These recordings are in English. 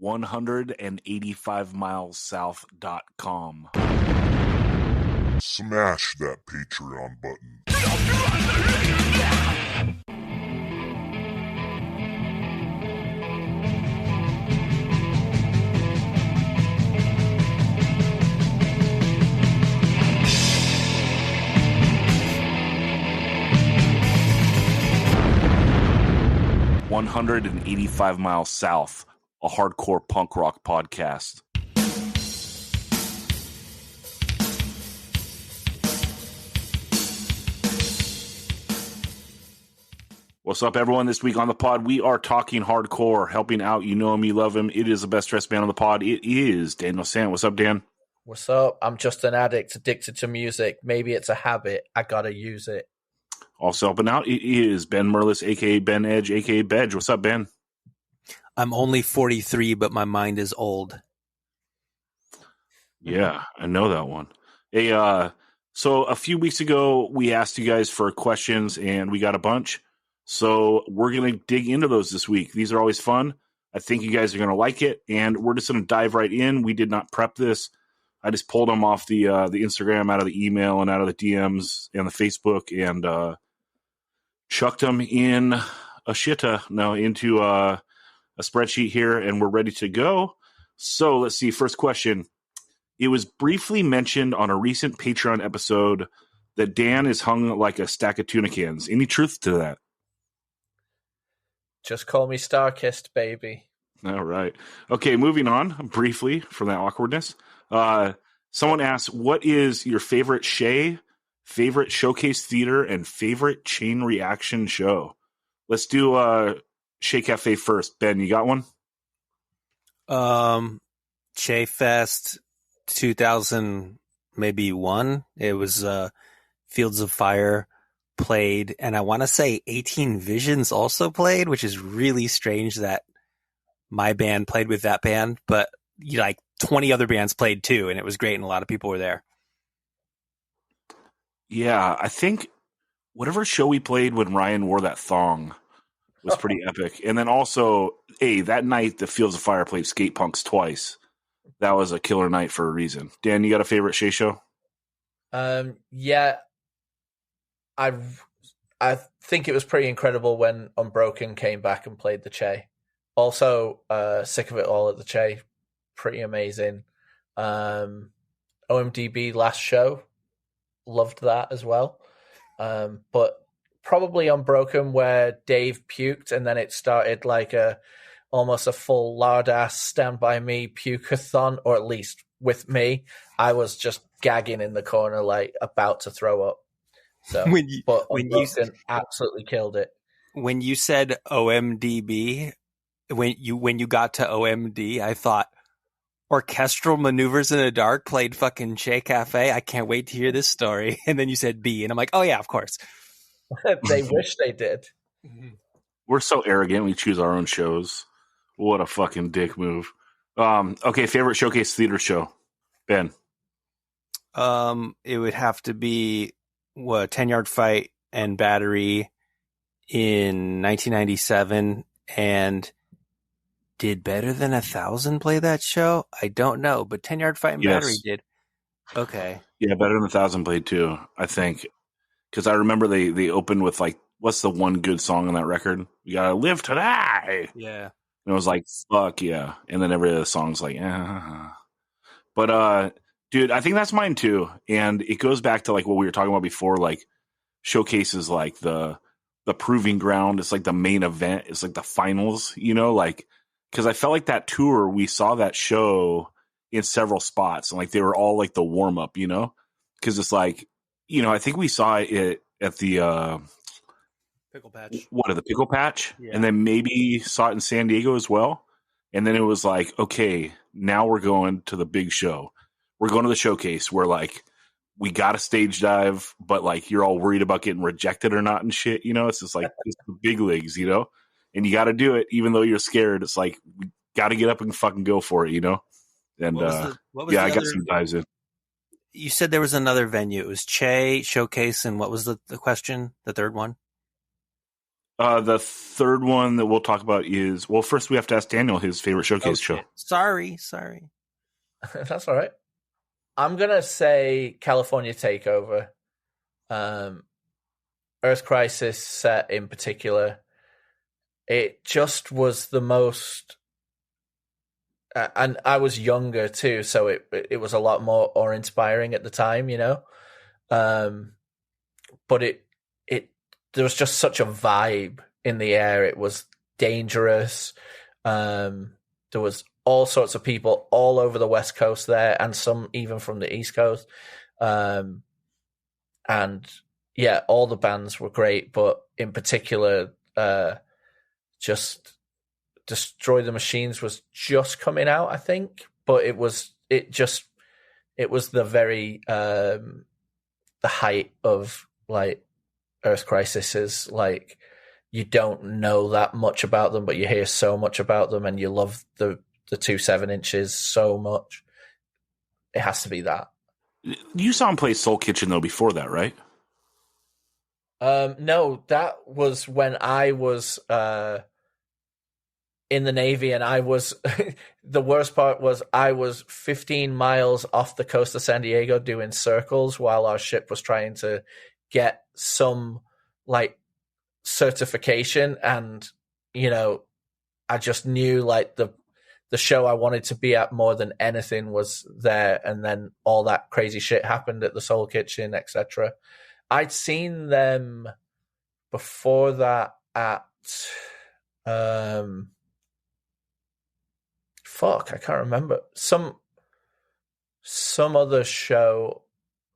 185milessouth.com. Smash that Patreon button. 185 Miles South, a hardcore punk rock podcast. What's up, everyone? This week on the pod, we are talking hardcore, helping out. You know him, you love him. It is the best dressed band on the pod. It is Daniel Sant. What's up, Dan? What's up? I'm just an addict, addicted to music. Maybe it's a habit. I gotta use it. Also helping out, it is Ben Merlis, a.k.a. Ben Edge, a.k.a. Bedge. What's up, Ben? I'm only 43, but my mind is old. Yeah, I know that one. Hey, so a few weeks ago, we asked you guys for questions, and we got a bunch. So we're going to dig into those this week. These are always fun. I think you guys are going to like it, and we're just going to dive right in. We did not prep this. I just pulled them off the Instagram, out of the email, and out of the DMs and the Facebook, and chucked them in into a spreadsheet here, and we're ready to go. So let's see. First question. It was briefly mentioned on a recent Patreon episode that Dan is hung like a stack of tuna cans. Any truth to that? Just call me StarKist, baby. All right. Okay, moving on briefly from that awkwardness. Someone asked, what is your favorite favorite showcase theater, and favorite chain reaction show? Let's do Shea Cafe first. Ben, you got one? Shea Fest 2000, maybe one. It was Fields of Fire played, and I want to say 18 Visions also played, which is really strange that my band played with that band, but like 20 other bands played too, and it was great, and a lot of people were there. Yeah, I think whatever show we played when Ryan wore that thong was pretty epic. And then also, that night the Fields of Fire played Skate Punks twice. That was a killer night for a reason. Dan, you got a favorite Shea show? Yeah. I think it was pretty incredible when Unbroken came back and played the Che. Also, Sick of It All at the Che. Pretty amazing. OMDB last show. Loved that as well. But probably Unbroken, where Dave puked and then it started like almost a full lard-ass Stand By Me puke-a-thon, or at least with me. I was just gagging in the corner, like about to throw up. So, but Unbroken absolutely killed it. When you said OMDB, when you got to OMD, I thought Orchestral Maneuvers in the Dark played fucking Shea Cafe. I can't wait to hear this story. And then you said B, and I'm like, oh yeah, of course. They wish they did. We're so arrogant. We choose our own shows. What a fucking dick move. Okay, favorite showcase theater show, Ben. It would have to be 10 Yard Fight and Battery in 1997, and did Better Than 1,000 play that show? I don't know, but 10 Yard Fight and Battery did. Okay. Yeah, Better Than 1,000 played too, I think. Because I remember they opened with, like, what's the one good song on that record? You Gotta Live to Die. Yeah. And it was like, fuck yeah. And then every other song's like, But, dude, I think that's mine too. And it goes back to like what we were talking about before, like showcases, like the proving ground. It's like the main event. It's like the finals, like, because I felt like that tour, we saw that show in several spots, and like they were all like the warm up, because it's like, I think we saw it at the Pickle Patch. The Pickle Patch? Yeah. And then maybe saw it in San Diego as well. And then it was like, okay, now we're going to the big show. We're going to the showcase where like we got a stage dive, but like you're all worried about getting rejected or not and shit. It's just like it's the big leagues, and you got to do it even though you're scared. It's like we got to get up and fucking go for it, And I got some dives in. You said there was another venue. It was Che, Showcase, and what was the question? The third one? The third one that we'll talk about is, well, first we have to ask Daniel his favorite showcase show. Sorry. That's all right. I'm gonna say California Takeover. Earth Crisis set in particular. It just was the most, and I was younger too, so it was a lot more inspiring at the time, you know. But it there was just such a vibe in the air. It was dangerous. There was all sorts of people all over the West Coast there, and some even from the East Coast. And yeah, all the bands were great, but in particular, just Destroy the Machines was just coming out, I think. But it was the very the height of like Earth Crisis. Is like you don't know that much about them, but you hear so much about them, and you love the 2 7-inches so much. It has to be that. You saw him play Soul Kitchen though before that, right? No, that was when I was in the Navy, and I was the worst part was I was 15 miles off the coast of San Diego doing circles while our ship was trying to get some like certification, and you know, I just knew like the show I wanted to be at more than anything was there, and then all that crazy shit happened at the Soul Kitchen, etc. I'd seen them before that at I can't remember. Some other show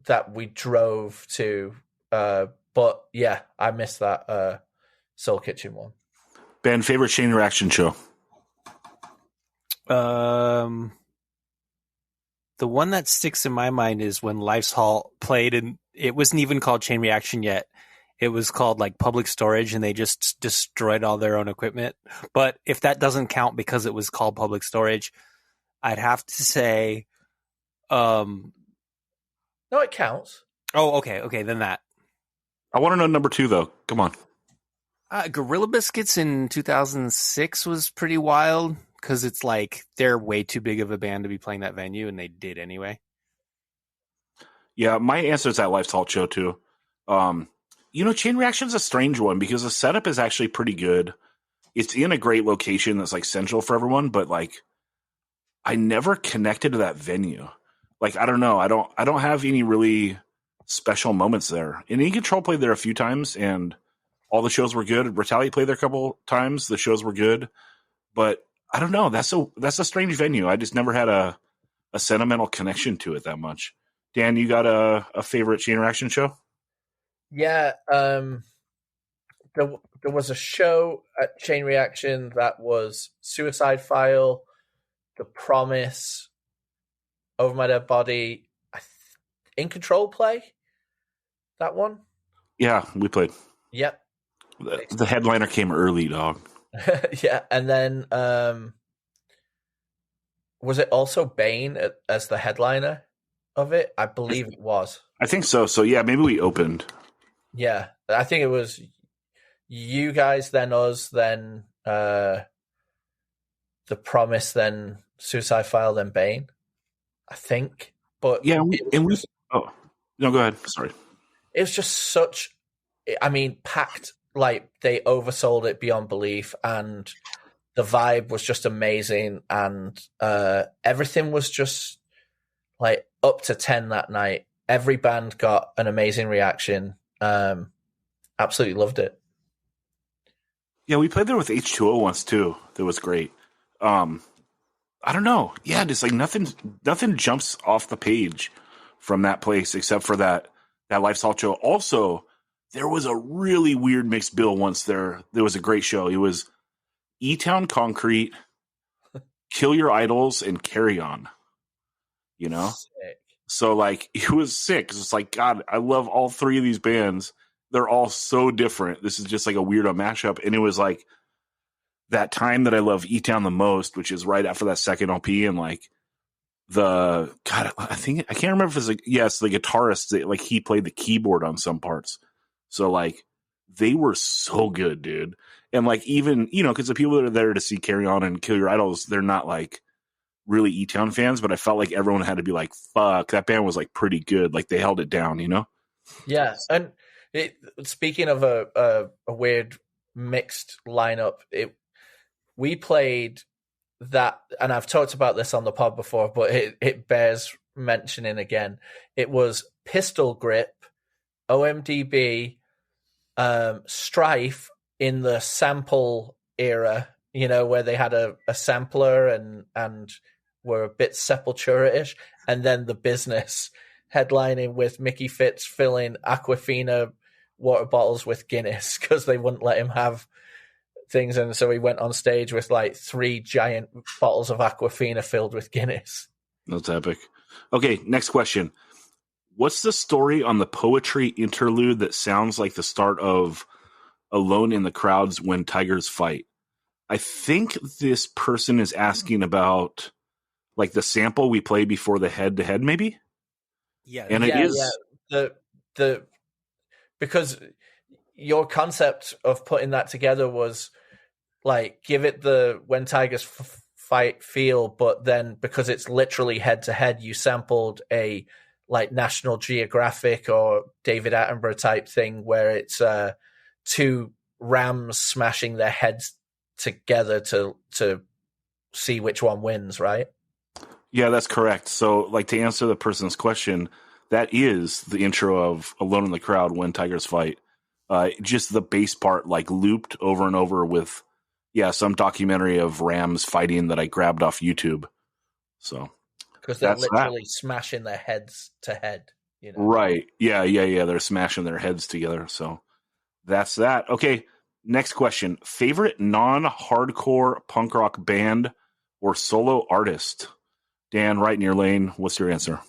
that we drove to, but yeah, I missed that Soul Kitchen one. Ben, favorite Chain Reaction show? The one that sticks in my mind is when Life's Halt played, and it wasn't even called Chain Reaction yet. It was called like Public Storage, and they just destroyed all their own equipment. But if that doesn't count because it was called Public Storage, I'd have to say, no, it counts. Oh, okay, then that. I want to know number 2 though. Come on. Gorilla Biscuits in 2006 was pretty wild because it's like they're way too big of a band to be playing that venue, and they did anyway. Yeah, my answer is that Life's Halt show too. You know, Chain Reaction's a strange one because the setup is actually pretty good. It's in a great location that's like central for everyone, but like I never connected to that venue. Like I don't know, I don't have any really special moments there. And In Control played there a few times, and all the shows were good. Retaliate played there a couple times. The shows were good, but I don't know. That's a strange venue. I just never had a sentimental connection to it that much. Dan, you got a favorite Chain Reaction show? Yeah, there was a show at Chain Reaction that was Suicide File, The Promise, Over My Dead Body, In Control play. That one? Yeah, we played. Yep. The headliner came early, dog. Yeah, and then was it also Bane as the headliner of it? I believe it was. I think so. So yeah, maybe we opened. Yeah, I think it was you guys, then us, then The Promise, then Suicide File, then Bane. I think, but yeah, oh no, go ahead. Sorry. It was just such. I mean, packed. Like they oversold it beyond belief, and the vibe was just amazing, and everything was just like up to 10 that night. Every band got an amazing reaction. Absolutely loved it. Yeah, we played there with H2O once too. That was great. I don't know. Yeah, just like nothing jumps off the page from that place except for that Life's Halt show. Also, there was a really weird mixed bill once there. There was a great show. It was E-Town Concrete, Kill Your Idols, and Carry On. You know? Sick. So, like, it was sick. It's like, God, I love all three of these bands. They're all so different. This is just like a weirdo mashup. And it was like that time that I love E-Town the most, which is right after that second LP. And like I can't remember if it's like, yes, the guitarist, like he played the keyboard on some parts. So like they were so good, dude. And like, even, you know, because the people that are there to see Carry On and Kill Your Idols, they're not like really E-Town fans, but I felt like everyone had to be like, fuck, that band was like pretty good. Like they held it down, you know? Yeah. And speaking of a weird mixed lineup, we played that, and I've talked about this on the pod before, but it bears mentioning again. It was Pistol Grip, OMDB, Strife in the sample era, you know, where they had a sampler and were a bit Sepultura-ish, and then The Business headlining with Mickey Fitz filling Aquafina water bottles with Guinness because they wouldn't let him have things, and so he went on stage with like 3 giant bottles of Aquafina filled with Guinness. That's epic. Okay, next question. What's the story on the poetry interlude that sounds like the start of Alone in the Crowds When Tigers Fight? I think this person is asking about like the sample we play before the head-to-head, maybe? Yeah. And it is. Yeah. The because your concept of putting that together was like give it the When Tigers Fight feel, but then because it's literally head to head, you sampled a like National Geographic or David Attenborough type thing where it's 2 rams smashing their heads together to see which one wins, right? Yeah, that's correct. So, like, to answer the person's question, that is the intro of Alone in the Crowd When Tigers Fight. Just the bass part, like, looped over and over with, some documentary of rams fighting that I grabbed off YouTube. So, because they're literally smashing their heads to head. You know? Right. Yeah. They're smashing their heads together. So, that's that. Okay, next question. Favorite non-hardcore punk rock band or solo artist? Dan, right in your lane. What's your answer?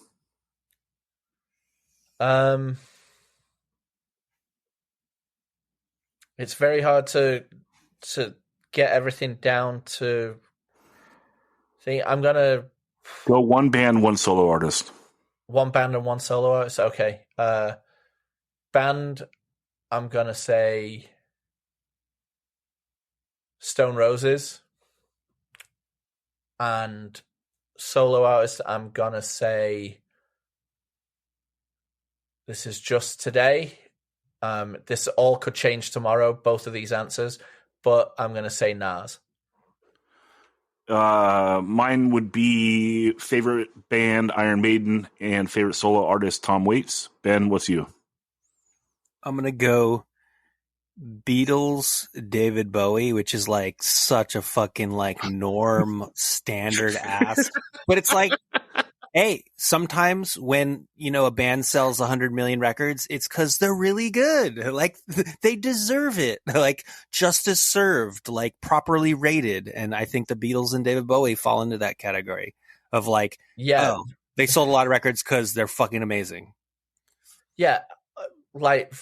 It's very hard to get everything down to think. I'm gonna go one band, one solo artist. One band and one solo artist. Okay. Band, I'm gonna say Stone Roses, and solo artist, I'm gonna say This Is Just Today. This all could change tomorrow, both of these answers, but I'm gonna say Nas. Mine would be favorite band Iron Maiden and favorite solo artist Tom Waits. Ben, what's you? I'm gonna go Beatles, David Bowie, which is like such a fucking like norm standard ass. But it's like, hey, sometimes when, you know, a band sells 100 million records, it's because they're really good. Like they deserve it. Like justice served, like properly rated. And I think the Beatles and David Bowie fall into that category of like, they sold a lot of records because they're fucking amazing. Yeah, like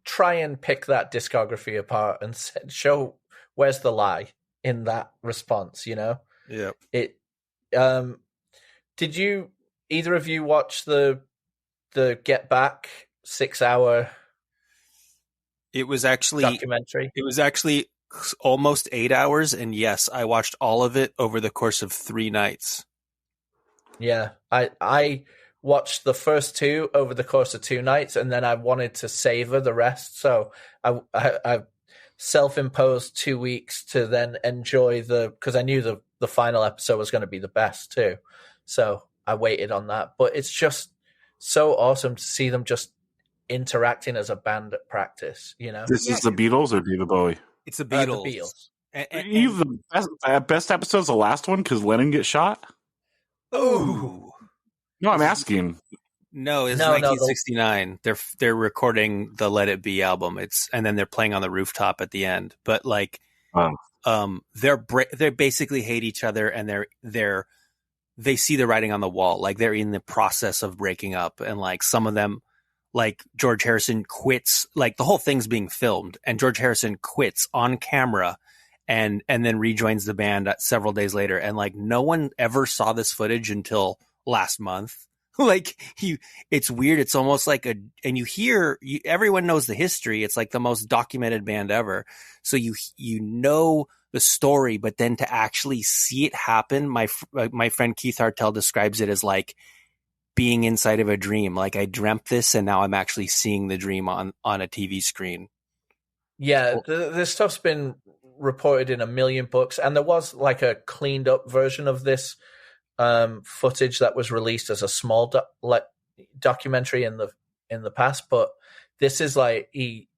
try and pick that discography apart and show where's the lie in that response, you know? Yeah. Did you either of you watch the Get Back 6-hour It was actually documentary? It was actually almost 8 hours, and yes, I watched all of it over the course of 3 nights. Yeah, I watched the first 2 over the course of 2 nights, and then I wanted to savor the rest. So I self-imposed 2 weeks to then enjoy because I knew the final episode was going to be the best too. So I waited on that. But it's just so awesome to see them just interacting as a band at practice, you know? This is the Beatles or David Bowie? It's the Beatles. The Beatles. And the best episode's the last one because Lennon gets shot? Oh. No, I'm asking. No, it's 1969. They're recording the Let It Be album. And then they're playing on the rooftop at the end. But like, they basically hate each other, and they see the writing on the wall. Like they're in the process of breaking up, and like some of them, like George Harrison quits. Like the whole thing's being filmed, and George Harrison quits on camera, and then rejoins the band several days later. And like no one ever saw this footage until last month. Like it's weird. It's almost like and everyone knows the history. It's like the most documented band ever. So you know the story, but then to actually see it happen, my friend Keith Hartel describes it as like being inside of a dream. Like I dreamt this and now I'm actually seeing the dream on a TV screen. Yeah, this stuff's been reported in a million books, and there was like a cleaned up version of this footage that was released as a small documentary in the past. But this is like he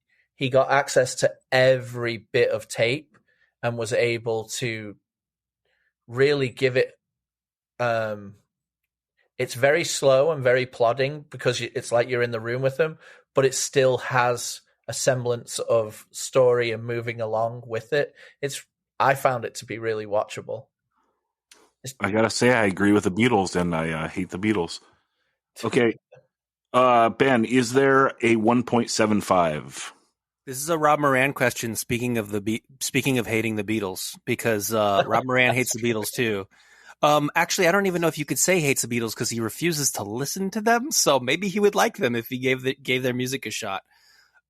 got access to every bit of tape and was able to really give it. It's very slow and very plodding because it's like you're in the room with them, but it still has a semblance of story and moving along with it. I found it to be really watchable. I gotta say, I agree with the Beatles, and I hate the Beatles. Okay, Ben, is there a 1.75? This is a Rob Moran question. Speaking of hating the Beatles, because Rob Moran hates the Beatles too. Actually, I don't even know if you could say hates the Beatles because he refuses to listen to them. So maybe he would like them if he gave their music a shot.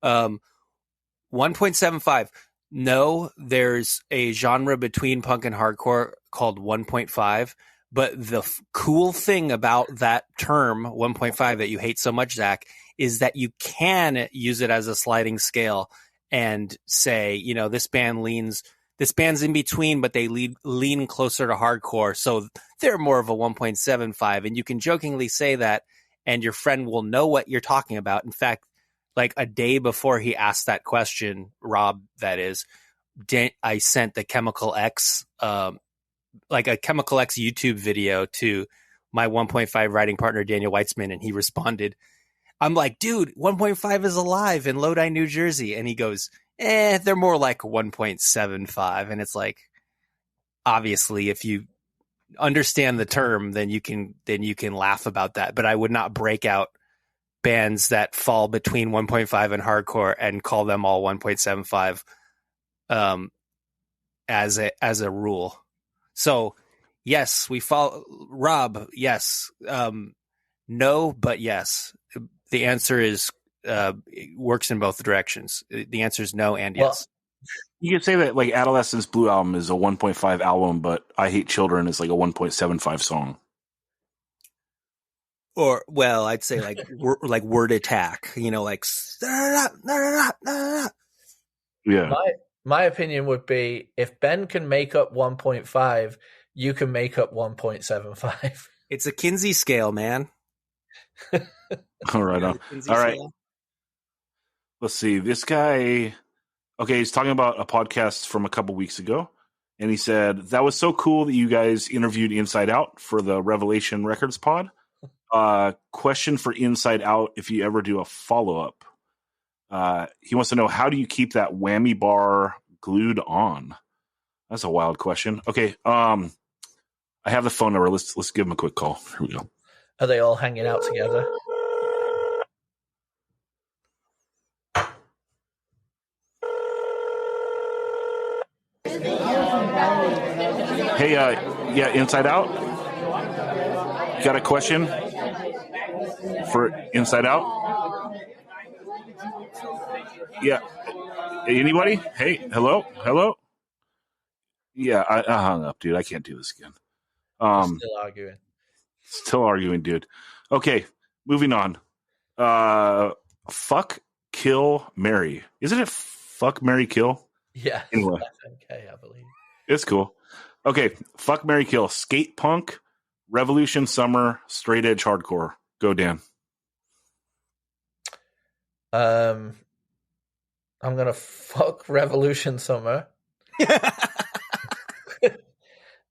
1.75. No, there's a genre between punk and hardcore called 1.5. But the cool thing about that term 1.5 that you hate so much, Zach, is that you can use it as a sliding scale and say, this band's in between, but they lean closer to hardcore. So they're more of a 1.75. And you can jokingly say that, and your friend will know what you're talking about. In fact, like a day before he asked that question, Rob, that is, I sent the Chemical X, like a Chemical X YouTube video to my 1.5 writing partner, Daniel Weitzman, and he responded. I'm like, dude, 1.5 is alive in Lodi, New Jersey. And he goes, they're more like 1.75. And it's like, obviously, if you understand the term, then you can laugh about that. But I would not break out bands that fall between 1.5 and hardcore and call them all 1.75 as a rule. So yes, we follow Rob. Yes. No, but yes. The answer is it works in both directions. The answer is no and yes. You could say that like Adolescence Blue Album is a 1.5 album, but I Hate Children is like a 1.75 song. Or, well, I'd say like Word Attack, like yeah. My opinion would be if Ben can make up 1.5, you can make up 1.75. It's a Kinsey scale, man. All right. All right. Let's see. This guy. Okay, he's talking about a podcast from a couple weeks ago, and he said that was so cool that you guys interviewed Inside Out for the Revelation Records pod. Question for Inside Out: if you ever do a follow up, he wants to know how do you keep that whammy bar glued on? That's a wild question. Okay, I have the phone number. Let's give him a quick call. Here we go. Are they all hanging out together? Hey, yeah, Inside Out. You got a question for Inside Out? Yeah. Anybody? Hey, hello. Yeah, I hung up, dude. I can't do this again. Still arguing, dude. Okay, moving on. Fuck, kill, marry. Isn't it fuck, marry, kill? Yeah. Anyway, FMK, I believe. It's cool. Okay, fuck, marry, kill. Skate punk, Revolution Summer, straight edge hardcore. Go, Dan. I'm gonna fuck Revolution Summer.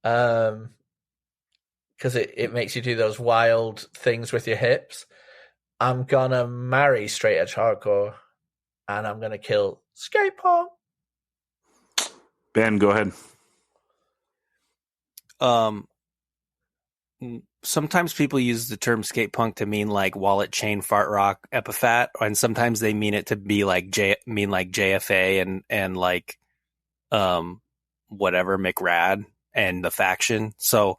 Because it makes you do those wild things with your hips. I'm gonna marry straight edge hardcore, and I'm gonna kill skate punk. Ben, go ahead. Sometimes people use the term skate punk to mean like wallet chain fart rock epithet, and sometimes they mean it to be like JFA and like whatever McRad and the faction. So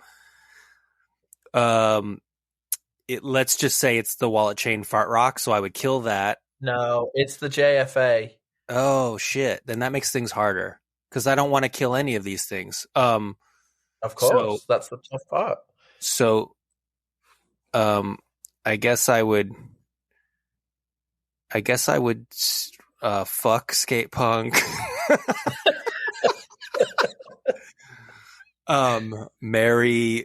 let's just say it's the Wallet Chain Fart Rock, so I would kill that. No, it's the JFA. Oh shit! Then that makes things harder because I don't want to kill any of these things. Of course, that's the tough part. So, I guess I would. Fuck skate punk. Marry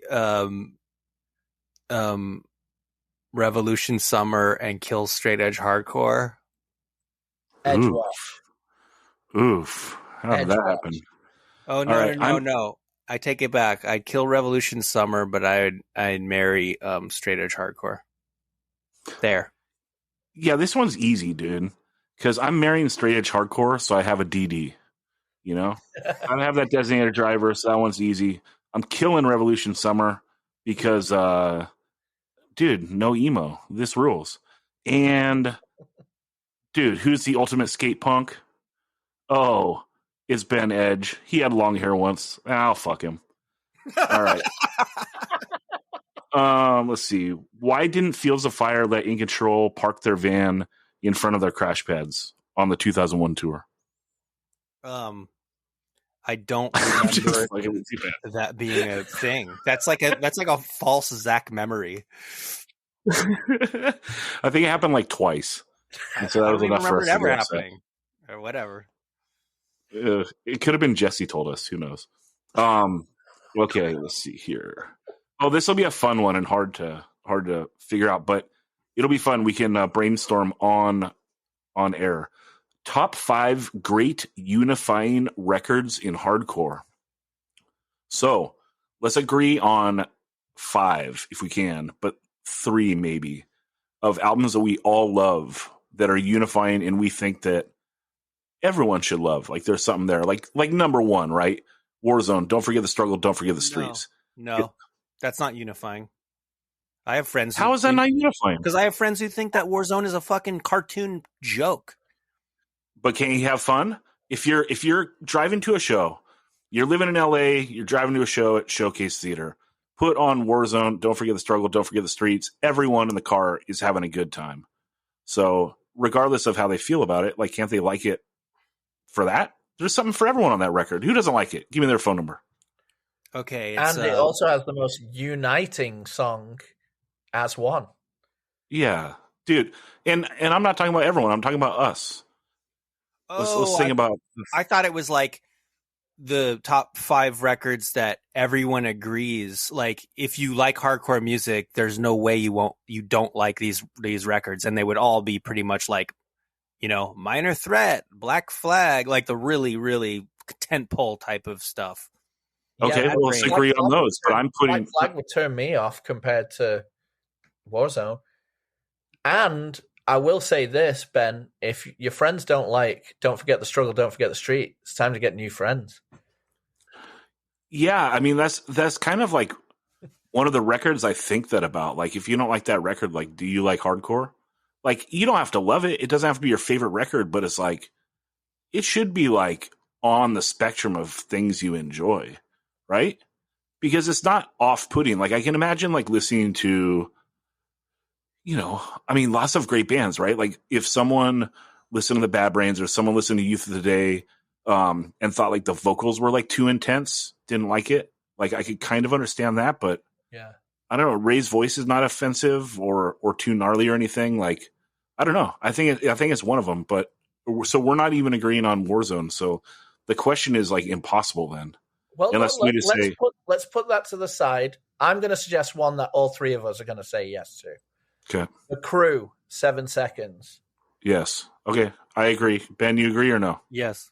Revolution Summer and kill straight edge hardcore. Edge Oof. watch. Oof. How did that happen? Oh no! I take it back. I'd kill Revolution Summer, but I'd marry straight edge hardcore. There. Yeah, this one's easy, dude. Because I'm marrying straight edge hardcore, so I have a DD. You know, I don't have that designated driver, so that one's easy. I'm killing Revolution Summer because, dude, no emo. This rules. And, dude, who's the ultimate skate punk? Oh, it's Ben Edge. He had long hair once. I'll fuck him. All right. Let's see. Why didn't Fields of Fire let In Control park their van in front of their crash pads on the 2001 tour? I don't remember that being a thing. That's like a false Zach memory. I think it happened like twice. And so that was enough for us. It ever happening or whatever. It could have been Jesse told us. Who knows? Okay, let's see here. Oh, this will be a fun one and hard to figure out, but it'll be fun. We can brainstorm on air. Top 5 great unifying records in hardcore. So let's agree on 5 if we can, but 3 maybe of albums that we all love that are unifying and we think that everyone should love. Like there's something there. Like number 1, right? Warzone. Don't forget the struggle. Don't forget the streets. No, that's not unifying. I have friends. How is that not unifying? Because I have friends who think that Warzone is a fucking cartoon joke. But can you have fun? If you're driving to a show, you're living in LA, you're driving to a show at Showcase Theater, put on Warzone, don't forget the struggle, don't forget the streets. Everyone in the car is having a good time. So regardless of how they feel about it, like, can't they like it for that? There's something for everyone on that record. Who doesn't like it? Give me their phone number. Okay. And it also has the most uniting song as one. Yeah, dude. And I'm not talking about everyone. I'm talking about us. Let's think about this. I thought it was like the top 5 records that everyone agrees. Like, if you like hardcore music, there's no way you don't like these records, and they would all be pretty much like, Minor Threat, Black Flag, like the really, really tentpole type of stuff. Okay, Yeah, let's agree on those. But I'm putting Black Flag would turn me off compared to Warzone. And I will say this, Ben, if your friends don't forget the struggle, don't forget the street. It's time to get new friends. Yeah, I mean that's kind of like one of the records I think that about. Like, if you don't like that record, like, do you like hardcore? Like, you don't have to love it. It doesn't have to be your favorite record, but it's like, it should be like on the spectrum of things you enjoy, right? Because it's not off-putting. Like, I can imagine like listening to, lots of great bands, right? Like, if someone listened to the Bad Brains or someone listened to Youth of the Day and thought like the vocals were like too intense, didn't like it. Like, I could kind of understand that, but yeah, I don't know. Ray's voice is not offensive or too gnarly or anything. Like, I don't know. I think it's one of them. But so we're not even agreeing on Warzone. So the question is like impossible then. Well, let's put that to the side. I'm going to suggest one that all 3 of us are going to say yes to. Okay. The Crew, 7 Seconds. Yes. Okay. I agree. Ben, you agree or no? Yes.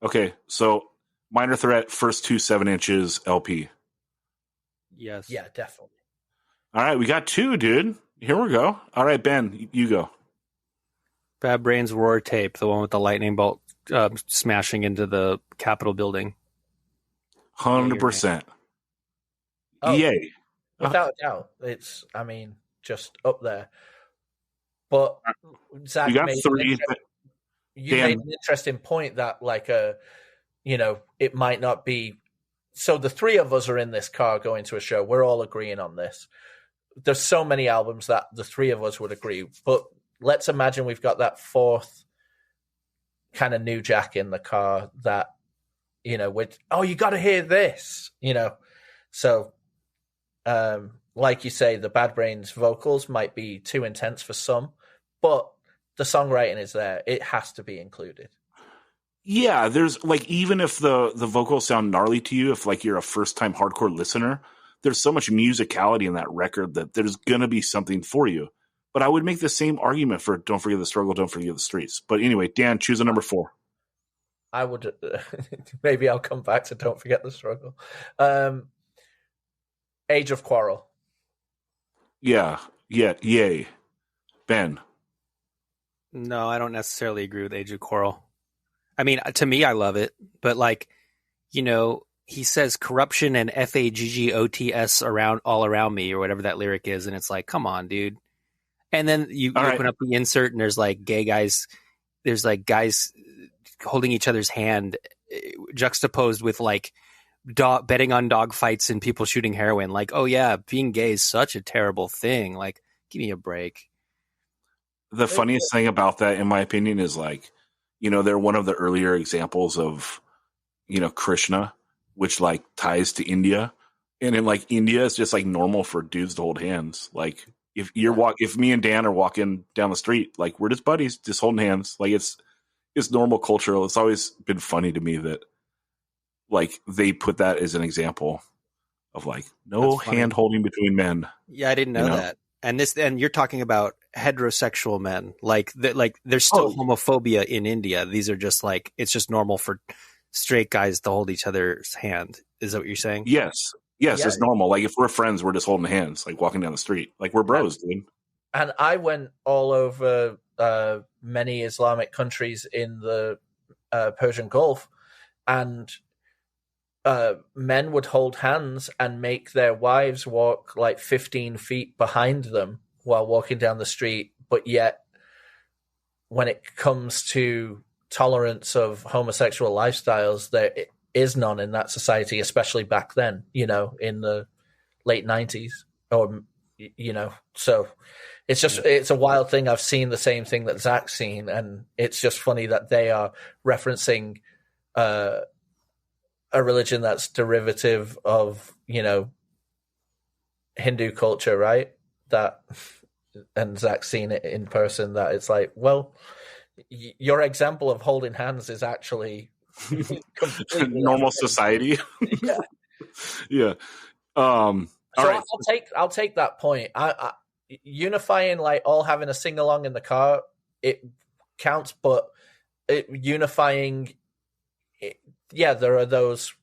Okay. So Minor Threat, first 2 7-inches LP. Yes. Yeah, definitely. All right. We got 2, dude. Here we go. All right, Ben, you go. Bad Brains Roar Tape, the one with the lightning bolt smashing into the Capitol building. 100%. Oh, Yay. Without a doubt. It's, just up there. But Zach, You got 3. Made an interesting point that, like, it might not be. So the 3 of us are in this car going to a show. We're all agreeing on this. there's so many albums that the three of us would agree, but let's imagine we've got that fourth kind of new jack in the car that, with, you got to hear this, So, like you say, the Bad Brains vocals might be too intense for some, but the songwriting is there. It has to be included. Yeah, there's like, even if the vocals sound gnarly to you, if like you're a first time hardcore listener, there's so much musicality in that record that there's going to be something for you. But I would make the same argument for Don't Forget the Struggle, Don't Forget the Streets. But anyway, Dan, choose a number 4. I would, maybe I'll come back to Don't Forget the Struggle. Age of Quarrel. Yeah, yay. Ben. No, I don't necessarily agree with Age of Quarrel. I mean, to me, I love it, but like, he says corruption and FAGGOTS all around me, or whatever that lyric is, and it's like, come on, dude. And then you open up the insert, and there's like gay guys, there's like guys holding each other's hand, juxtaposed with like betting on dog fights and people shooting heroin. Like, oh yeah, being gay is such a terrible thing. Like, give me a break. The funniest thing about that, in my opinion, is like, they're one of the earlier examples of, Krishna, which like ties to India. And in like India, it's just like normal for dudes to hold hands. Like if me and Dan are walking down the street, like we're just buddies, just holding hands. Like it's normal cultural. It's always been funny to me that like they put that as an example of like no hand holding between men. Yeah, I didn't know that. And you're talking about heterosexual men, like there's still homophobia in India. These are just like, it's just normal for straight guys to hold each other's hand. Is that what you're saying? Yes, it's normal. Like if we're friends, we're just holding hands, like walking down the street, like we're bros, dude. And I went all over many Islamic countries in the Persian Gulf, and men would hold hands and make their wives walk like 15 feet behind them while walking down the street. But yet, when it comes to tolerance of homosexual lifestyles, there is none in that society, especially back then, in the late 90s. Or, so it's just, it's a wild thing. I've seen the same thing that Zach's seen, and it's just funny that they are referencing a religion that's derivative of, Hindu culture, right? And Zach's seen it in person, that it's like, well, your example of holding hands is actually normal society. Yeah. All right. I'll take that point. I unifying, like all having a sing along in the car, it counts, but unifying, there are those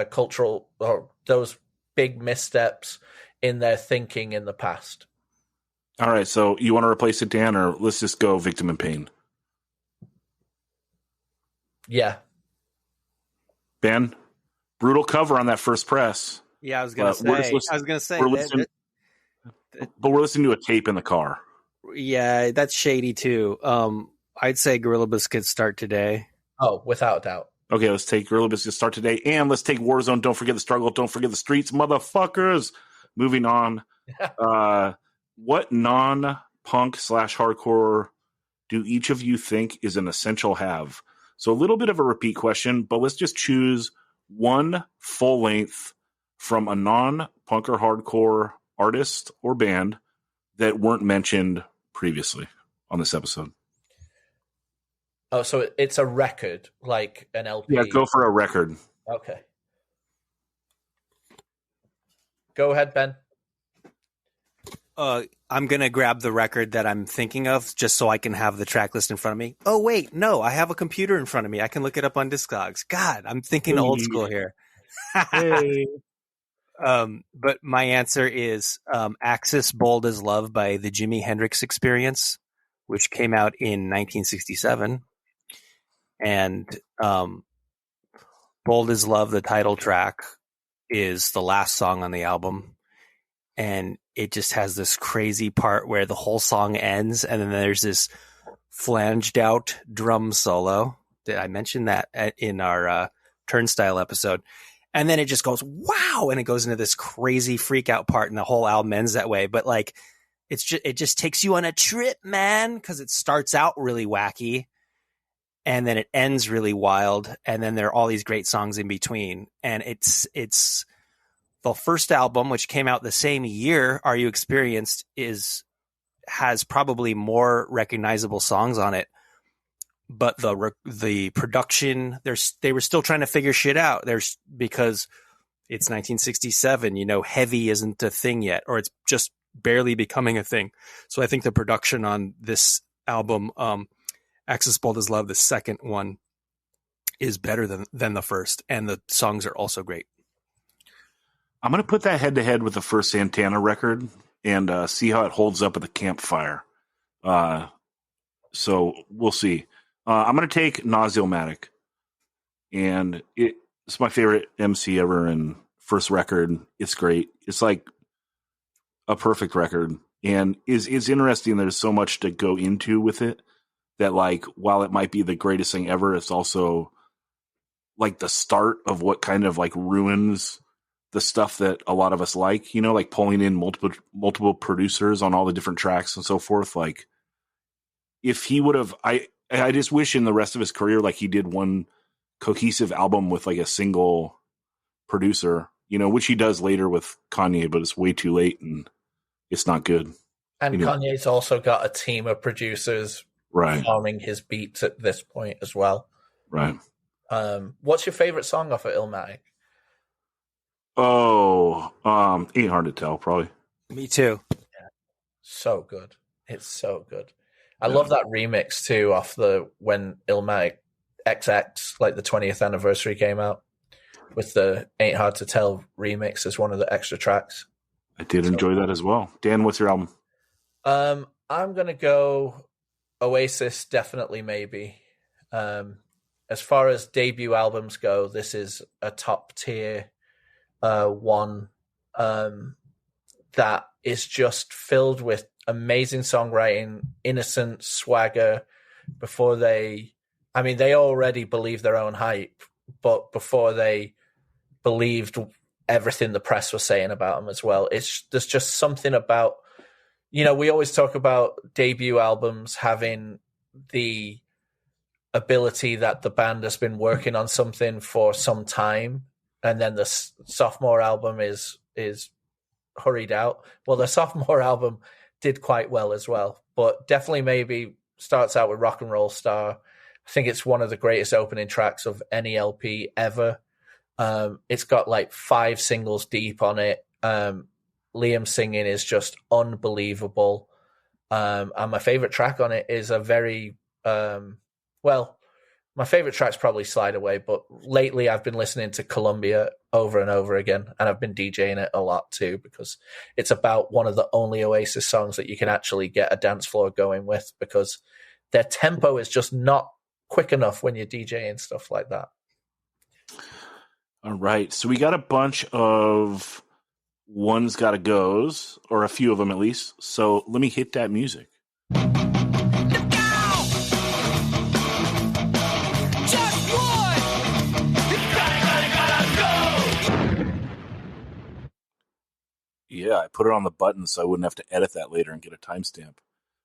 cultural or those big missteps in their thinking in the past. All right, so you want to replace it, Dan, or let's just go Victim in Pain? Yeah. Ben, brutal cover on that first press. Yeah, I was going to say. But we're listening to a tape in the car. Yeah, that's shady too. I'd say Gorilla Biscuit Start Today. Oh, without a doubt. Okay, let's take Gorilla Biscuit Start Today, and let's take Warzone, Don't Forget the Struggle, Don't Forget the Streets, motherfuckers. Moving on. What non-punk / hardcore do each of you think is an essential have? So a little bit of a repeat question, but let's just choose one full length from a non-punk or hardcore artist or band that weren't mentioned previously on this episode. Oh, so it's a record, like an LP? Yeah, go for a record. Okay. Go ahead, Ben. I'm going to grab the record that I'm thinking of just so I can have the track list in front of me. Oh, wait, no, I have a computer in front of me. I can look it up on Discogs. God, I'm thinking old school here. Hey. But my answer is Axis Bold as Love by the Jimi Hendrix Experience, which came out in 1967. And Bold as Love, the title track, is the last song on the album. And it just has this crazy part where the whole song ends, and then there's this flanged out drum solo. Did I mention that in our Turnstile episode? And then it just goes, wow. And it goes into this crazy freak out part, and the whole album ends that way. But like, it just takes you on a trip, man. Cause it starts out really wacky and then it ends really wild. And then there are all these great songs in between. And it's the first album, which came out the same year Are You Experienced, has probably more recognizable songs on it. But the production, they were still trying to figure shit out. Because it's 1967, heavy isn't a thing yet, or it's just barely becoming a thing. So I think the production on this album, Axis Bold as Love, the second one, is better than the first, and the songs are also great. I'm going to put that head to head with the first Santana record and see how it holds up at the campfire. So we'll see. I'm going to take Nauseomatic, and it's my favorite MC ever, and first record. It's great. It's like a perfect record, and it's interesting. There's so much to go into with it that, like, while it might be the greatest thing ever, it's also like the start of what kind of like ruins the stuff that a lot of us like, like pulling in multiple producers on all the different tracks and so forth. Like, if he would have, I just wish in the rest of his career, like, he did one cohesive album with like a single producer, which he does later with Kanye, but it's way too late and it's not good. And Kanye's also got a team of producers farming his beats at this point as well. Right. What's your favorite song off of Illmatic? Oh, Ain't Hard to Tell, probably. Me too. Yeah. So good. It's so good. I love that remix too off when Illmatic XX, like the 20th anniversary, came out with the Ain't Hard to Tell remix as one of the extra tracks. I did enjoy that as well. Dan, what's your album? I'm gonna go Oasis, definitely, maybe. As far as debut albums go, this is a top tier one that is just filled with amazing songwriting, innocent swagger. They already believe their own hype, but before they believed everything the press was saying about them as well. There's just something about, we always talk about debut albums having the ability that the band has been working on something for some time, and then the sophomore album is hurried out. Well, the sophomore album did quite well as well, but definitely maybe starts out with Rock and Roll Star. I think it's one of the greatest opening tracks of any LP ever. It's got like 5 singles deep on it. Liam singing is just unbelievable. And my favorite track on it is a very, my favorite track's probably Slide Away, but lately I've been listening to Columbia over and over again, and I've been DJing it a lot too, because it's about one of the only Oasis songs that you can actually get a dance floor going with, because their tempo is just not quick enough when you're DJing stuff like that. All right. So we got a bunch of One's Gotta Goes, or a few of them at least. So let me hit that music. Yeah, I put it on the button so I wouldn't have to edit that later and get a timestamp.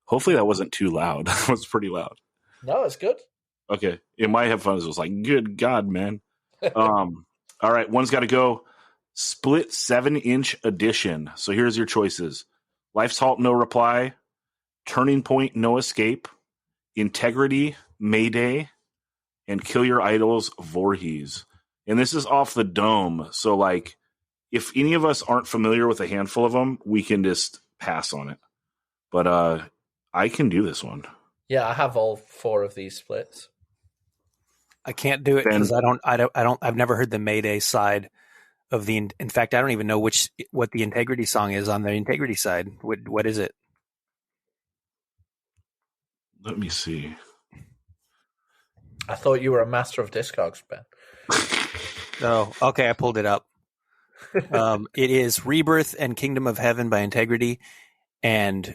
Hopefully that wasn't too loud. That was pretty loud. No, it's good. Okay. In my headphones, it was like, good God, man. All right, One's Gotta Go. Split 7-inch edition. So here's your choices. Life's Halt, No Reply. Turning Point, No Escape. Integrity, Mayday. And Kill Your Idols, Voorhees. And this is off the Dome. So, like, if any of us aren't familiar with a handful of them, we can just pass on it. But I can do this one. Yeah, I have all 4 of these splits. I can't do it because I've never heard the Mayday side of the. In fact, I don't even know what the Integrity song is on the Integrity side. What is it? Let me see. I thought you were a master of Discogs, Ben. Oh, okay. I pulled it up. It is Rebirth and Kingdom of Heaven by Integrity, and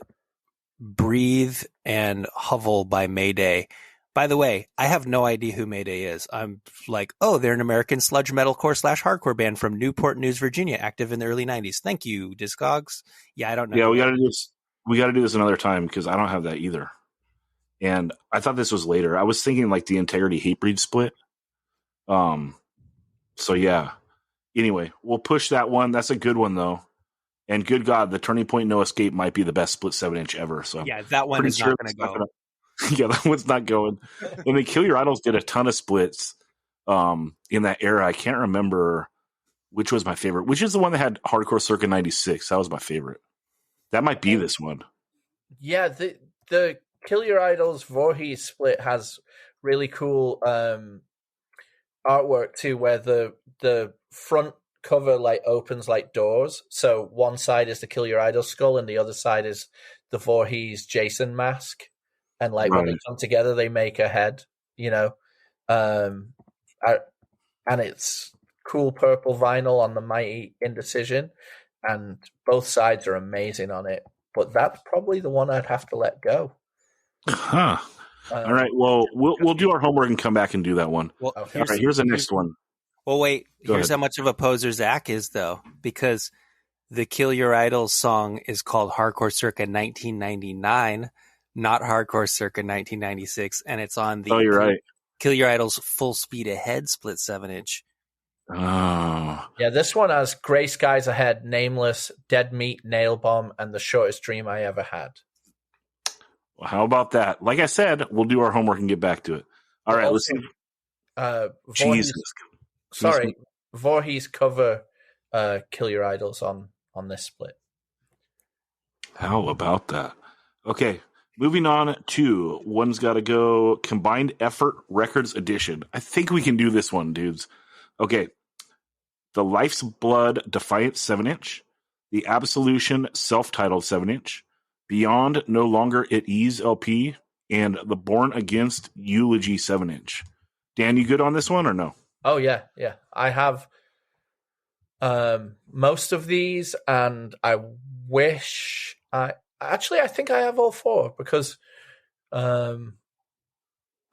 Breathe and Hovel by Mayday. By the way, I have no idea who Mayday is. I'm like, oh, they're an American sludge metalcore / hardcore band from Newport News, Virginia, active in the early 90s. Thank you, Discogs. Yeah, I don't know. Yeah, we got to do this. We got to do this another time because I don't have that either. And I thought this was later. I was thinking like the Integrity Hatebreed split. So yeah. Anyway, we'll push that one. That's a good one though. And good God, the Turning Point No Escape might be the best split 7-inch ever. So yeah, that one is not going to go. Yeah, that one's not going. And then Kill Your Idols did a ton of splits in that era. I can't remember which was my favorite. Which is the one that had Hardcore Circa 96? That was my favorite. That might be this one. Yeah, the Kill Your Idols Voorhees split has really cool artwork too, where the front cover like opens like doors. So one side is the Kill Your Idols skull, and the other side is the Voorhees Jason mask. And like when they come together, they make a head. You know, and it's cool purple vinyl on the Mighty Indecision, and both sides are amazing on it. But that's probably the one I'd have to let go. Huh. All right. Well, we'll do our homework and come back and do that one. Well, all right. Here's the next one. Well, wait. Go Here's ahead. how much of a poser Zach is, though, because the Kill Your Idols song is called Hardcore Circa 1999, not Hardcore Circa 1996, and it's on the you're right. Kill Your Idols Full Speed Ahead split 7-inch. Oh. Yeah, this one has Gray Skies Ahead, Nameless, Dead Meat, Nail Bomb, and The Shortest Dream I Ever Had. Well, how about that? Like I said, we'll do our homework and get back to it. All right, let's see. Jesus. Sorry, Voorhees cover Kill Your Idols on this split. How about that? Okay, moving on to One's Gotta Go Combined Effort Records Edition. I think we can do this one, dudes. Okay, the Life's Blood Defiant 7-inch, the Absolution Self-Titled 7-inch, Beyond No Longer at Ease LP, and the Born Against Eulogy 7-inch. Dan, you good on this one or no? Oh, yeah. I have most of these, and I wish I think I have all four because I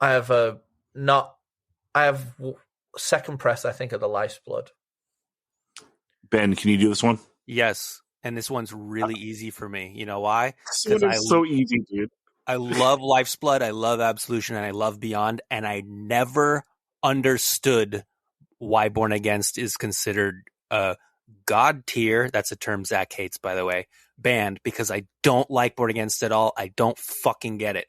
have second press, I think, of the Life's Blood. Ben, can you do this one? Yes, and this one's really easy for me. You know why? This one is so easy, dude. I love Life's Blood, I love Absolution, and I love Beyond, and I never understood why Born Against is considered a God tier. That's a term Zach hates, by the way. Band, because I don't like Born Against at all. I don't fucking get it.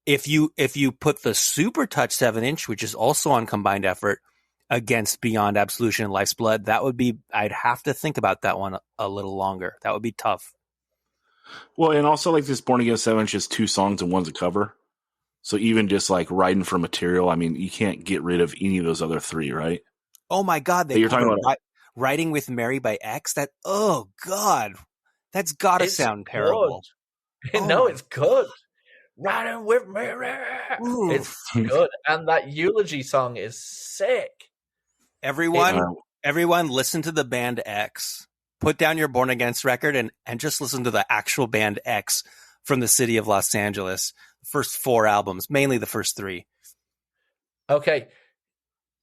If you put the Super Touch 7-inch, which is also on Combined Effort, against Beyond, Absolution, and Life's Blood, that would be, I'd have to think about that one a little longer. That would be tough. Well, and also like this Born Against 7-inch is 2 songs and one's a cover. So even just like writing for material, I mean, you can't get rid of any of those other 3, right? Oh my God. You're talking about Writing with Mary by X? Oh God. That's gotta sound terrible. No, it's good. Riding with Mary. Ooh. It's good. And that Eulogy song is sick. Everyone listen to the band X. Put down your Born Against record and just listen to the actual band X from the city of Los Angeles. First 4 albums, mainly the first 3. Okay.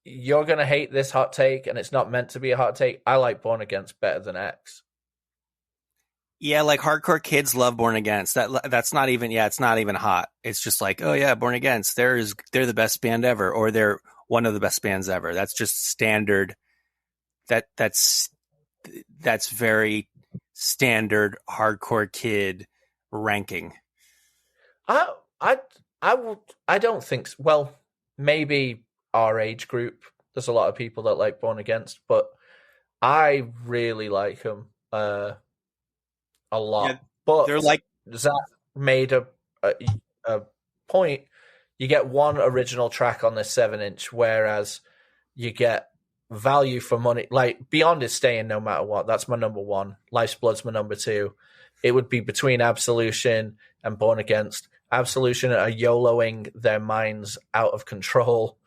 You're going to hate this hot take, and it's not meant to be a hot take. I like Born Against better than X. Yeah, like hardcore kids love Born Against. That's not even, it's not even hot. It's just like, oh yeah, Born Against. They're the best band ever, or they're one of the best bands ever. That's just standard. That's very standard hardcore kid ranking. I don't think so. Well, maybe our age group. There's a lot of people that like Born Against, but I really like them a lot. Yeah, but they're like Zach made a point. You get one original track on this 7-inch, whereas you get value for money. Like Beyond is staying no matter what. That's my number 1. Life's Blood's my number 2. It would be between Absolution and Born Against. Absolution are YOLOing their minds out of control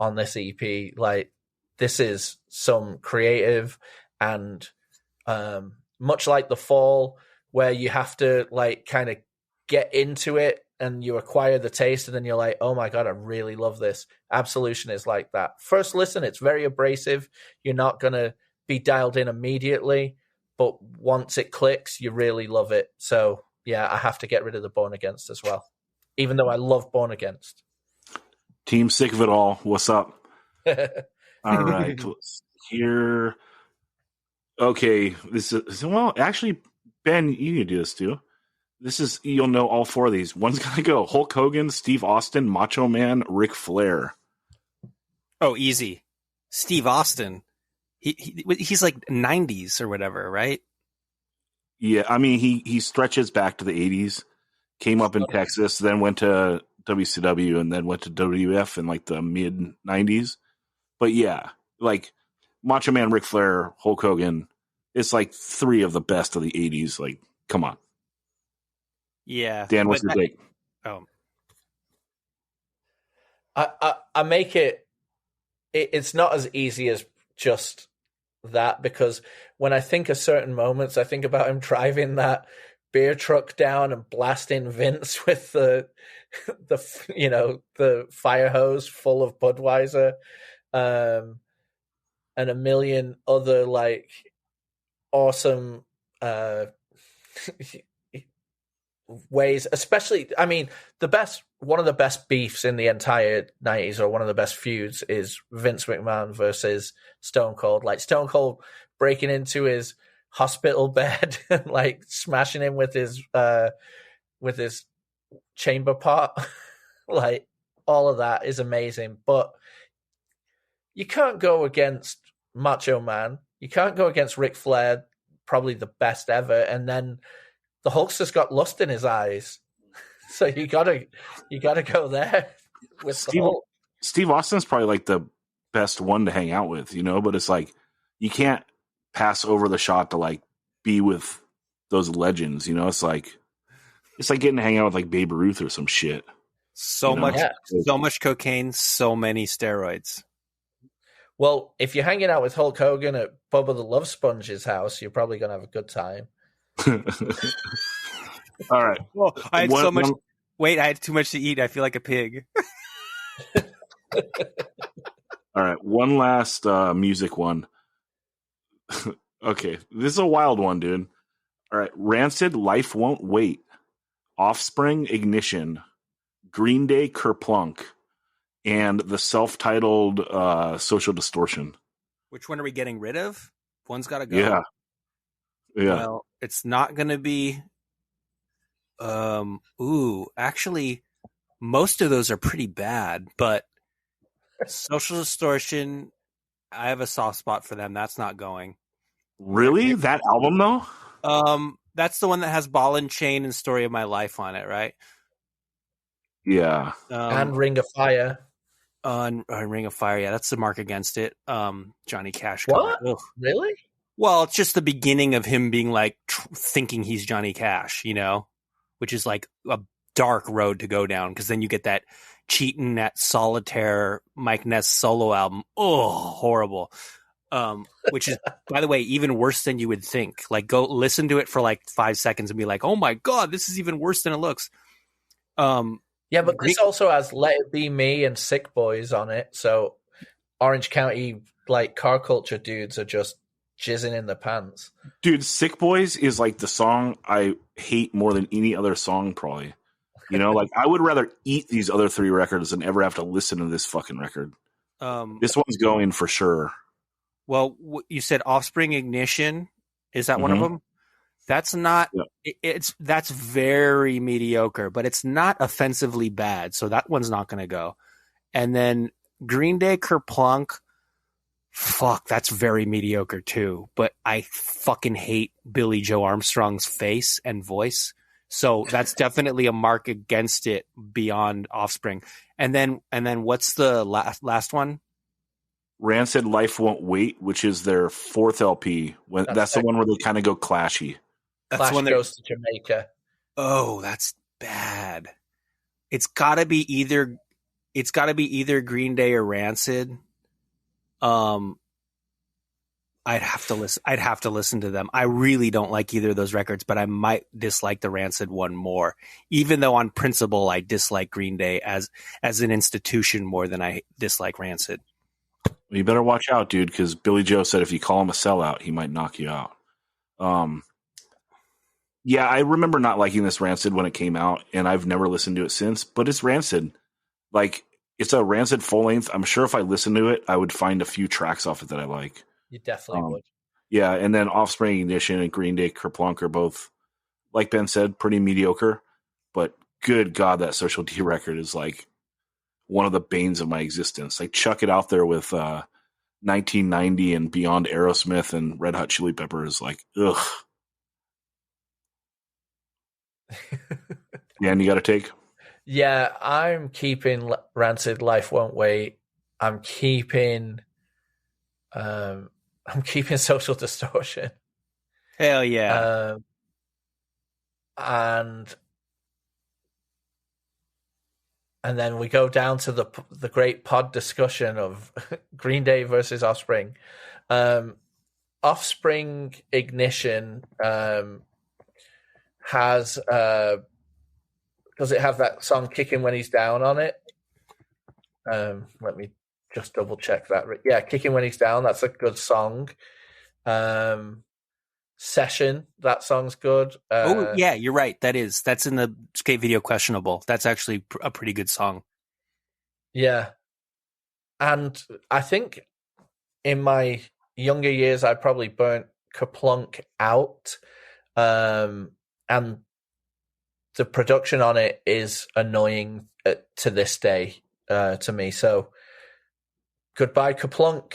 on this EP. Like, this is some creative and much like The Fall, where you have to like kind of get into it and you acquire the taste, and then you're like, oh my God, I really love this. Absolution is like that. First listen, it's very abrasive. You're not going to be dialed in immediately, but once it clicks, you really love it. So yeah, I have to get rid of the Born Against as well, even though I love Born Against. Team Sick of It All, what's up? All right, let's hear. Okay, this is, well, actually, Ben, you can do this too. This is, you'll know all four of these. One's gonna go Hulk Hogan, Steve Austin, Macho Man, Ric Flair. Oh, easy. Steve Austin. He's like 90s or whatever, right? Yeah, I mean he stretches back to the 80s. Came up in Texas, then went to WCW, and then went to WWF in like the mid 90s. But yeah, like Macho Man, Ric Flair, Hulk Hogan, it's like three of the best of the 80s. Like, come on. Yeah. Dan, what's your take? Oh. I make it's not as easy as just that, because when I think of certain moments, I think about him driving that beer truck down and blasting Vince with the fire hose full of Budweiser, and a million other like awesome ways. Especially, I mean, one of the best beefs in the entire 90s, or one of the best feuds, is Vince McMahon versus Stone Cold. Like Stone Cold breaking into his hospital bed and like smashing him with his chamber pot. Like, all of that is amazing. But you can't go against Macho Man. You can't go against Ric Flair, probably the best ever. And then the Hulkster's got lust in his eyes. So you gotta go there with Steve Austin's probably like the best one to hang out with, but it's like you can't pass over the shot to like be with those legends, it's like getting to hang out with like Babe Ruth or some shit. So much cocaine, so many steroids. Well, if you're hanging out with Hulk Hogan at Bubba the Love Sponge's house, you're probably gonna have a good time. All right. Well, I had so much. Wait, I had too much to eat. I feel like a pig. All right. One last music one. Okay. This is a wild one, dude. All right. Rancid, Life Won't Wait. Offspring, Ignition. Green Day, Kerplunk. And the self-titled Social Distortion. Which one are we getting rid of? One's got to go. Yeah. Well, it's not going to be. Actually, most of those are pretty bad, but Social Distortion, I have a soft spot for them. That's not going. Really? That album, though? That's the one that has Ball and Chain and Story of My Life on it, right? Yeah. And Ring of Fire. Ring of Fire, yeah, that's the mark against it. Johnny Cash. What? Really? Well, it's just the beginning of him being like thinking he's Johnny Cash, which is like a dark road to go down, because then you get that Cheatin' at Solitaire Mike Ness solo album. Oh, horrible. Which is, by the way, even worse than you would think. Like, go listen to it for like 5 seconds and be like, oh my God, this is even worse than it looks. Yeah, but this also has Let It Be Me and Sick Boys on it. So Orange County, like, car culture dudes are just jizzing in the pants. Dude, Sick Boys is like the song I hate more than any other song, probably. Like, I would rather eat these other three records than ever have to listen to this fucking record. This one's going for sure. Well, you said Offspring, Ignition. Is that one of them? That's not. Yeah. That's very mediocre, but it's not offensively bad. So that one's not going to go. And then Green Day, Kerplunk. Fuck, that's very mediocre too. But I fucking hate Billy Joe Armstrong's face and voice. So that's definitely a mark against it beyond Offspring. And then what's the last one? Rancid, Life Won't Wait, which is their fourth LP. That's the one where they kind of go clashy. Clash goes to Jamaica. Oh, that's bad. It's got to be either Green Day or Rancid. I'd have to listen to them. I really don't like either of those records, but I might dislike the Rancid one more, even though on principle I dislike Green Day as an institution more than I dislike Rancid. You better watch out, dude, because Billy Joe said if you call him a sellout, he might knock you out. Yeah, I remember not liking this Rancid when it came out, and I've never listened to it since, but it's Rancid. Like, it's a Rancid full length. I'm sure if I listened to it, I would find a few tracks off it that I like. You definitely would. Yeah, and then Offspring, Ignition, and Green Day Kerplunk are both, like Ben said, pretty mediocre. But good God, that Social D record is like one of the banes of my existence. Like, chuck it out there with 1990 and Beyond Aerosmith and Red Hot Chili Peppers. Like, ugh. Yeah, and you got to take? Yeah, I'm keeping Rancid Life Won't Wait. I'm keeping Social Distortion. Hell yeah. And then we go down to the great pod discussion of Green Day versus Offspring. Offspring Ignition has does it have that song Kicking When He's Down on it? Let me just double check that. Yeah, Kicking When He's Down, that's a good song. Session, that song's good. Oh yeah, you're right. That's in the skate video Questionable. That's actually a pretty good song. Yeah. And I think in my younger years I probably burnt Kerplunk out. And the production on it is annoying to this day to me. So goodbye, Kerplunk.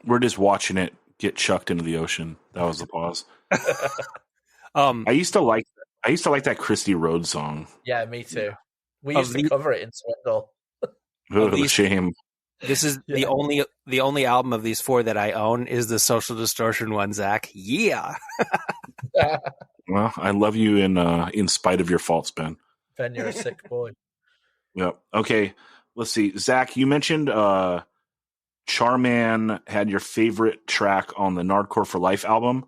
We're just watching it get chucked into the ocean. That was the pause. I used to like that Christy Rhodes song. Yeah, me too. We used to cover it in Swindle. Oh, shame. This is the only album of these four that I own is the Social Distortion one, Zach. Yeah. Well, I love you in spite of your faults, Ben. Ben, you're a sick boy. Yep. Okay. Let's see. Zach, you mentioned Charman had your favorite track on the Nardcore for Life album.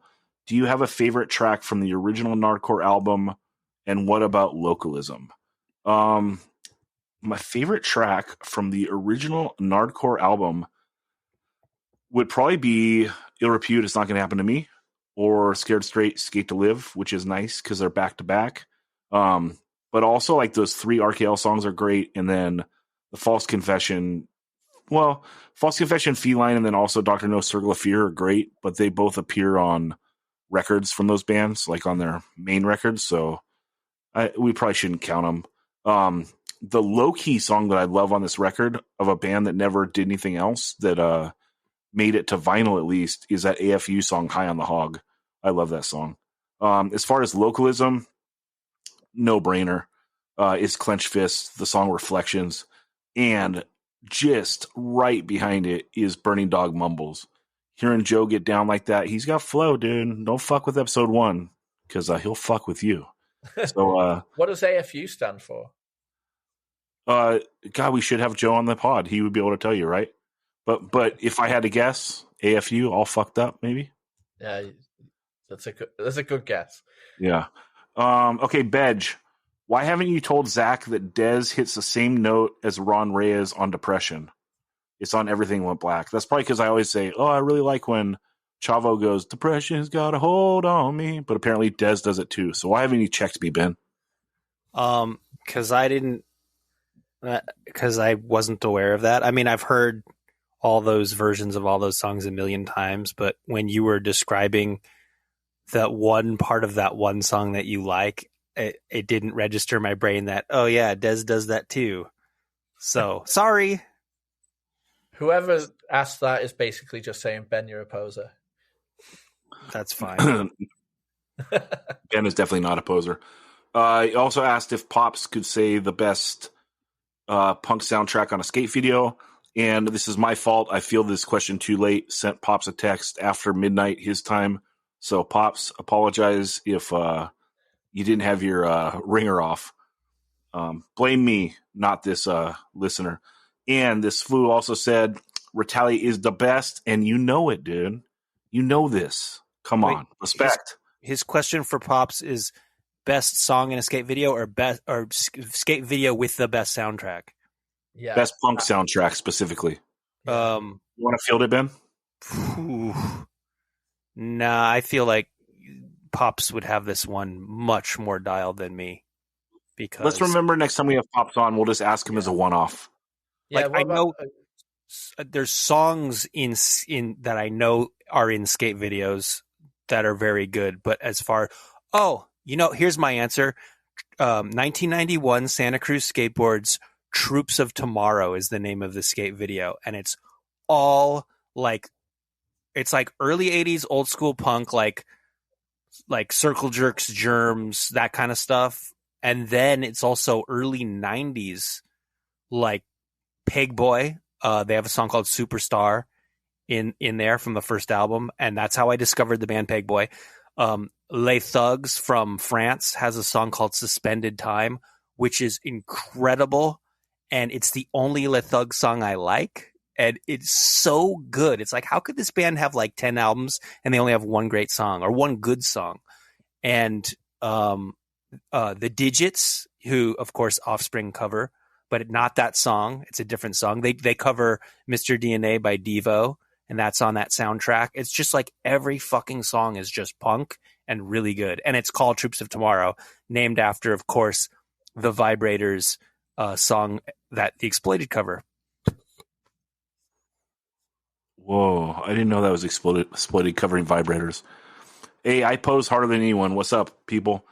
Do you have a favorite track from the original Nardcore album? And what about Localism? My favorite track from the original Nardcore album would probably be Ill Repute, It's Not Gonna Happen to Me, or Scared Straight, Skate to Live, which is nice because they're back to back. But also, like, those three RKL songs are great, and then the False Confession, Feline, and then also Dr. No Circle of Fear are great, but they both appear on records from those bands, like on their main records, so we probably shouldn't count them. The low-key song that I love on this record of a band that never did anything else that made it to vinyl at least is that AFU song, High on the Hog. I love that song. As far as Localism, no-brainer. It's Clenched Fists, the song Reflections, and just right behind it is Burning Dog Mumbles. Hearing Joe get down like that, he's got flow, dude. Don't fuck with episode 1 because he'll fuck with you. So, what does AFU stand for? God, we should have Joe on the pod. He would be able to tell you, right? But if I had to guess, AFU, all fucked up, maybe. Yeah, that's a good guess. Yeah. Okay, Bedge. Why haven't you told Zach that Dez hits the same note as Ron Reyes on Depression? It's on Everything Went Black. That's probably because I always say, I really like when Chavo goes, Depression's got a hold on me. But apparently Dez does it too. So why haven't you checked me, Ben? Because I wasn't aware of that. I mean, I've heard all those versions of all those songs a million times, but when you were describing that one part of that one song that you like, it didn't register my brain that, oh yeah, Dez does that too. So, sorry. Whoever asked that is basically just saying, Ben, you're a poser. That's fine. Ben is definitely not a poser. He also asked if Pops could say the best punk soundtrack on a skate video. And this is my fault. I feel this question too late. Sent Pops a text after midnight his time. So Pops, apologize if you didn't have your ringer off. Blame me, not this listener. And this fool also said, Retaliate is the best, and you know it, dude. You know this. Come on. Respect. His question for Pops is best song in a skate video or skate video with the best soundtrack? Yeah. Best punk soundtrack specifically. You want to field it, Ben? Nah, I feel like Pops would have this one much more dialed than me. Because let's remember next time we have Pops on, we'll just ask him as a one-off. Yeah, I know there's songs in that I know are in skate videos that are very good, but as far here's my answer. 1991 Santa Cruz Skateboards Troops of Tomorrow is the name of the skate video, and it's all like early 80s old school punk, like Circle Jerks, Germs, that kind of stuff. And then it's also early 90s, like Peg Boy. They have a song called Superstar in there from the first album, and that's how I discovered the band Peg Boy. Les Thugs from France has a song called Suspended Time, which is incredible, and it's the only Les Thugs song I like, and it's so good. It's like, how could this band have like 10 albums and they only have one great song or one good song? And the Digits, who of course Offspring cover, but not that song. It's a different song. They cover Mr. DNA by Devo, and that's on that soundtrack. It's just like every fucking song is just punk and really good. And it's called Troops of Tomorrow, named after, of course, the Vibrators song that the Exploited cover. Whoa, I didn't know that was Exploited covering Vibrators. Hey, I pose harder than anyone. What's up, people?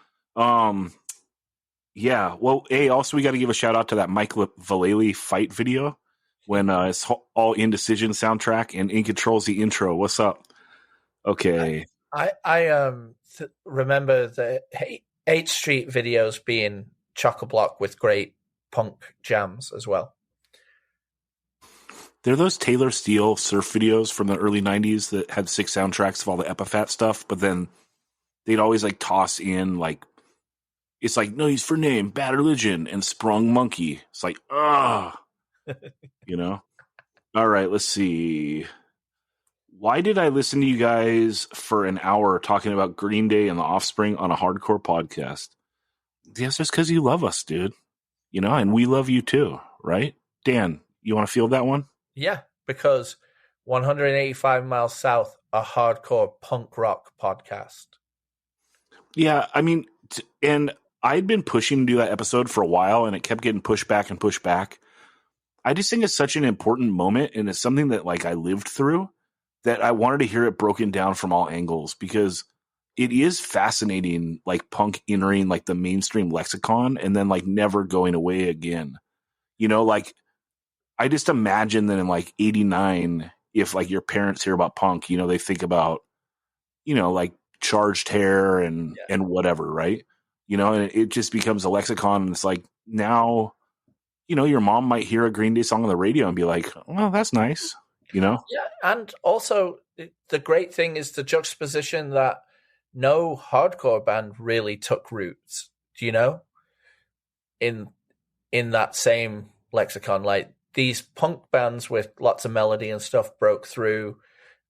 Yeah, well, also we got to give a shout out to that Mike Vallely fight video when it's all Indecision soundtrack and In Control's the intro. What's up? Okay. I remember the 8th Street videos being chock-a-block with great punk jams as well. They're those Taylor Steele surf videos from the early 90s that had 6 soundtracks of all the Epitaph stuff, but then they'd always like toss in like, it's like Noise for Name, Bad Religion, and Sprung Monkey. It's like, you know? All right, let's see. Why did I listen to you guys for an hour talking about Green Day and the Offspring on a hardcore podcast? Yes, just because you love us, dude. You know, and we love you too, right? Dan, you want to field that one? Yeah, because 185 miles south, a hardcore punk rock podcast. Yeah, I mean, and I'd been pushing to do that episode for a while, and it kept getting pushed back and pushed back. I just think it's such an important moment, and it's something that like I lived through, that I wanted to hear it broken down from all angles, because it is fascinating, like punk entering like the mainstream lexicon and then like never going away again. You know, like I just imagine that in like 89, if like your parents hear about punk, you know, they think about, you know, like Charged Hair and whatever, right? You know, and it just becomes a lexicon, and it's like now, you know, your mom might hear a Green Day song on the radio and be like, well, that's nice, you know? Yeah, and also the great thing is the juxtaposition that no hardcore band really took roots, do you know? In that same lexicon, like these punk bands with lots of melody and stuff broke through,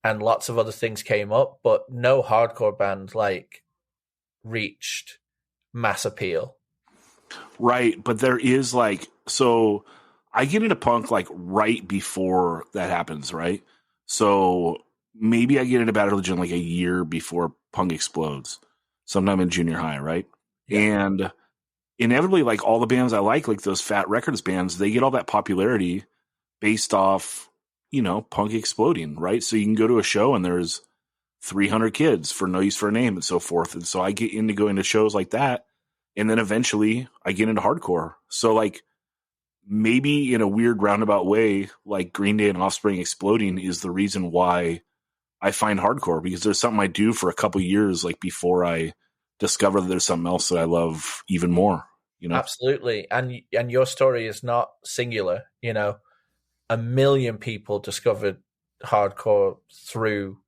and lots of other things came up, but no hardcore band like reached mass appeal. Right, but there is like, so I get into punk like right before that happens, right? So maybe I get into Bad Religion like a year before punk explodes, sometime in junior high, right? Yeah. And inevitably, like all the bands I like those Fat Records bands, they get all that popularity based off, you know, punk exploding, right? So you can go to a show and there's 300 kids for No Use for a Name and so forth. And so I get into going to shows like that. And then eventually I get into hardcore. So like maybe in a weird roundabout way, like Green Day and Offspring exploding is the reason why I find hardcore, because there's something I do for a couple years, like before I discover that there's something else that I love even more, you know? Absolutely. And your story is not singular, you know, 1 million people discovered hardcore through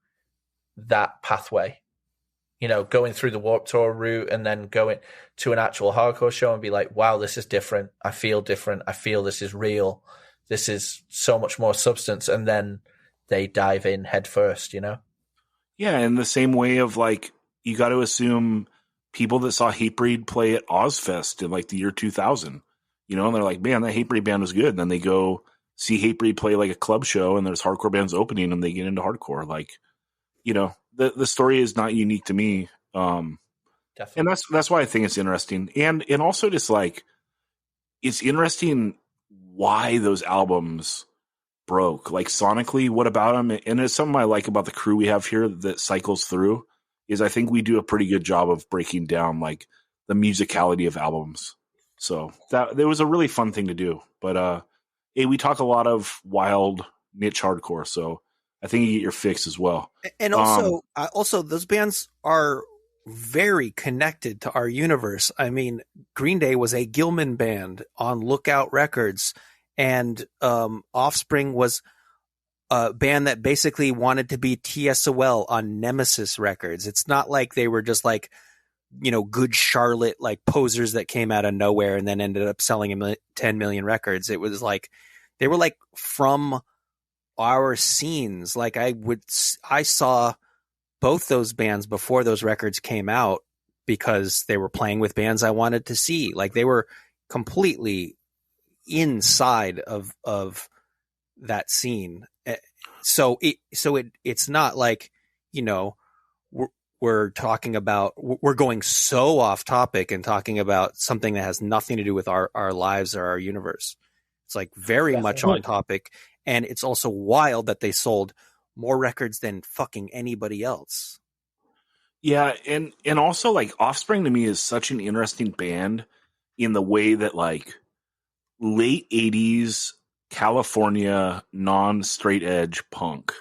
that pathway, you know, going through the Warped Tour route and then going to an actual hardcore show and be like, wow, this is different. I feel different. I feel this is real. this is so much more substance, and then they dive in head first, Yeah, in the same way of like, you got to assume people that saw Hatebreed play at Ozfest in like the year 2000, and they're like, man, that Hatebreed band was good. And then they go see Hatebreed play like a club show, and there's hardcore bands opening, and they get into hardcore. Like, the story is not unique to me. Definitely. And that's why I think it's interesting. And also just like, it's interesting why those albums broke. Like sonically, what about them? And it's something I like about the crew we have here that cycles through, is I think we do a pretty good job of breaking down like the musicality of albums. So that was a really fun thing to do. But hey, we talk a lot of wild niche hardcore, so I think you get your fix as well. And also those bands are very connected to our universe. I mean, Green Day was a Gilman band on Lookout Records, and Offspring was a band that basically wanted to be TSOL on Nemesis Records. It's not like they were just like, Good Charlotte, like posers that came out of nowhere and then ended up selling 10 million records. It was like, they were like from our scenes. Like I saw both those bands before those records came out because they were playing with bands I wanted to see. Like they were completely inside of that scene. So it's not like, we're talking about, we're going so off topic and talking about something that has nothing to do with our lives or our universe. It's like very much on topic. And it's also wild that they sold more records than fucking anybody else. Yeah. And also like Offspring to me is such an interesting band in the way that like late 80s California non-straight edge punk,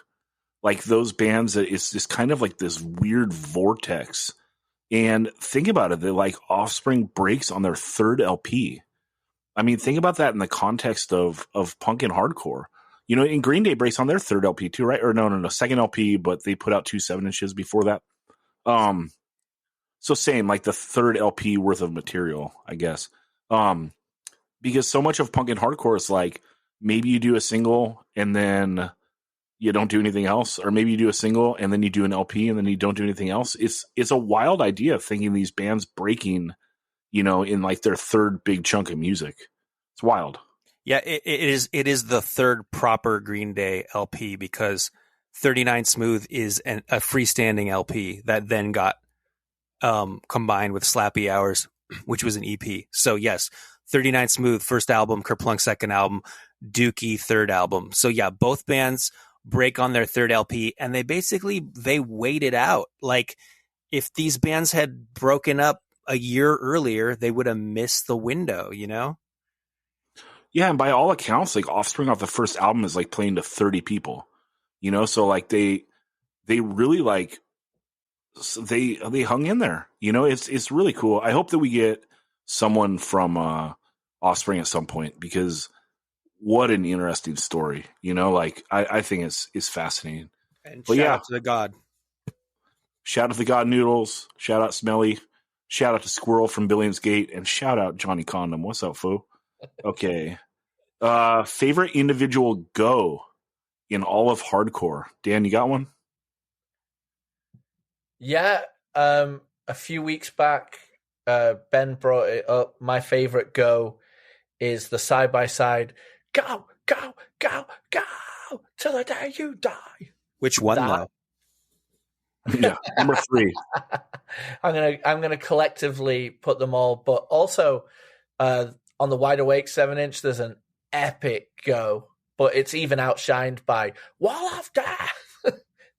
like those bands that it's just kind of like this weird vortex. And think about it, that like Offspring breaks on their third LP. I mean, think about that in the context of punk and hardcore. And Green Day breaks on their third LP too, right? Or no, second LP, but they put out 2 7-inches before that. So same, like the third LP worth of material, I guess. Because so much of punk and hardcore is like, maybe you do a single and then you don't do anything else, or maybe you do a single and then you do an LP and then you don't do anything else. It's a wild idea thinking these bands breaking, in like their third big chunk of music. It's wild. Yeah, it is the third proper Green Day LP, because 39 Smooth is a freestanding LP that then got combined with Slappy Hours, which was an EP. So yes, 39 Smooth, first album, Kerplunk, second album, Dookie, third album. So yeah, both bands break on their third LP, and they wait it out. Like if these bands had broken up a year earlier, they would have missed the window, Yeah, and by all accounts, like Offspring off the first album is like playing to 30 people, so like they really like they hung in there. It's really cool. I hope that we get someone from Offspring at some point, because what an interesting story. Like I think it's fascinating. And shout out to the God. Shout out to the God Noodles. Shout out Smelly. Shout out to Squirrel from Billionsgate, and shout out Johnny Condom. What's up, fool? Okay. Favorite individual go in all of hardcore. Dan, you got one? Yeah. A few weeks back, Ben brought it up. My favorite go is the side-by-side. Go, go, go, go till the day you die. Which one, though? Yeah, number 3. I'm gonna collectively put them all, but also on the Wide Awake 7-inch, there's an epic go, but it's even outshined by Wall of Death.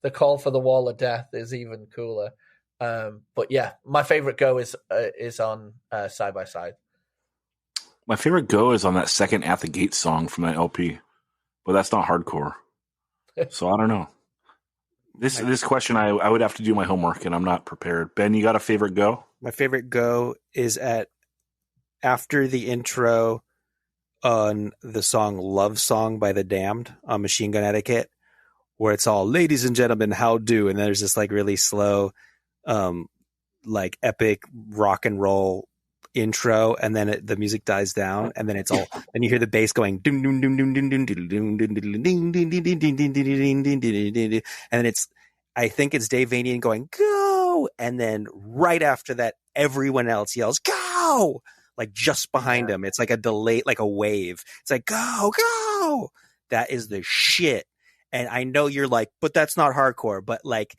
The call for the Wall of Death is even cooler. But yeah, my favorite go is on Side by Side. My favorite go is on that second At the Gate song from that LP, but that's not hardcore. So I don't know. This question, I would have to do my homework, and I'm not prepared. Ben, you got a favorite go? My favorite go is after the intro on the song Love Song by The Damned on Machine Gun Etiquette, where it's all, ladies and gentlemen, how do? And there's this like really slow, like epic rock and roll intro, and then the music dies down, and then it's all. Then you hear the bass going, and then it's. I think it's Dave Vanian going go, and then right after that, everyone else yells go, like just behind him. It's like a delay, like a wave. It's like go go. That is the shit. And I know you're like, but that's not hardcore. But like,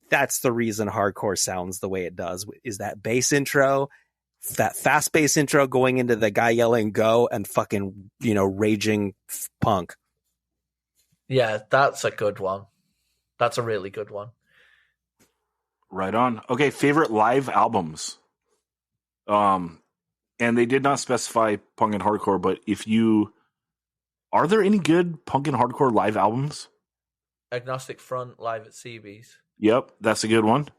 that's the reason hardcore sounds the way it does. Is that bass intro, that fast bass intro going into the guy yelling go and fucking raging punk. Yeah, that's a good one. That's a really good one. Right on. Okay, favorite live albums. And they did not specify punk and hardcore, but are there any good punk and hardcore live albums? Agnostic Front live at CB's. Yep, that's a good one.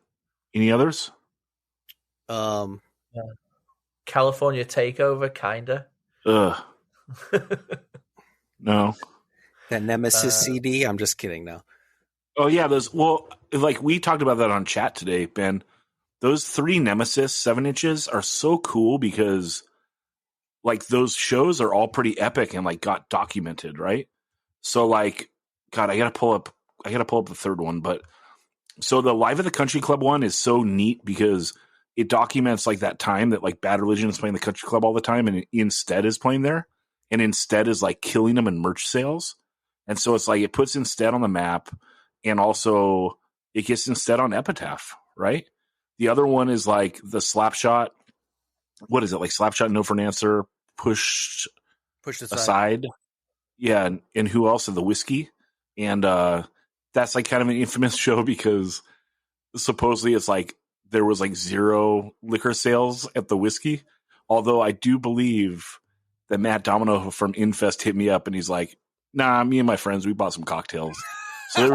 Any others? California Takeover, kinda. Ugh. No. That Nemesis CD? I'm just kidding now. Oh yeah, like we talked about that on chat today, Ben. Those 3 Nemesis 7-inches are so cool because like those shows are all pretty epic and like got documented, right? So like, God, I gotta pull up the third one, but so the Live at the Country Club one is so neat because it documents like that time that like Bad Religion is playing the country club all the time and Instead is playing there, and Instead is like killing them in merch sales. And so it's like it puts Instead on the map, and also it gets Instead on Epitaph, right? The other one is like the Slapshot. What is it? Like Slapshot, No for an Answer, Pushed Aside. Yeah. And who else? The Whiskey. And that's like kind of an infamous show because supposedly it's like there was like 0 liquor sales at the Whiskey. Although I do believe that Matt Domino from Infest hit me up and he's like, nah, me and my friends, we bought some cocktails. So there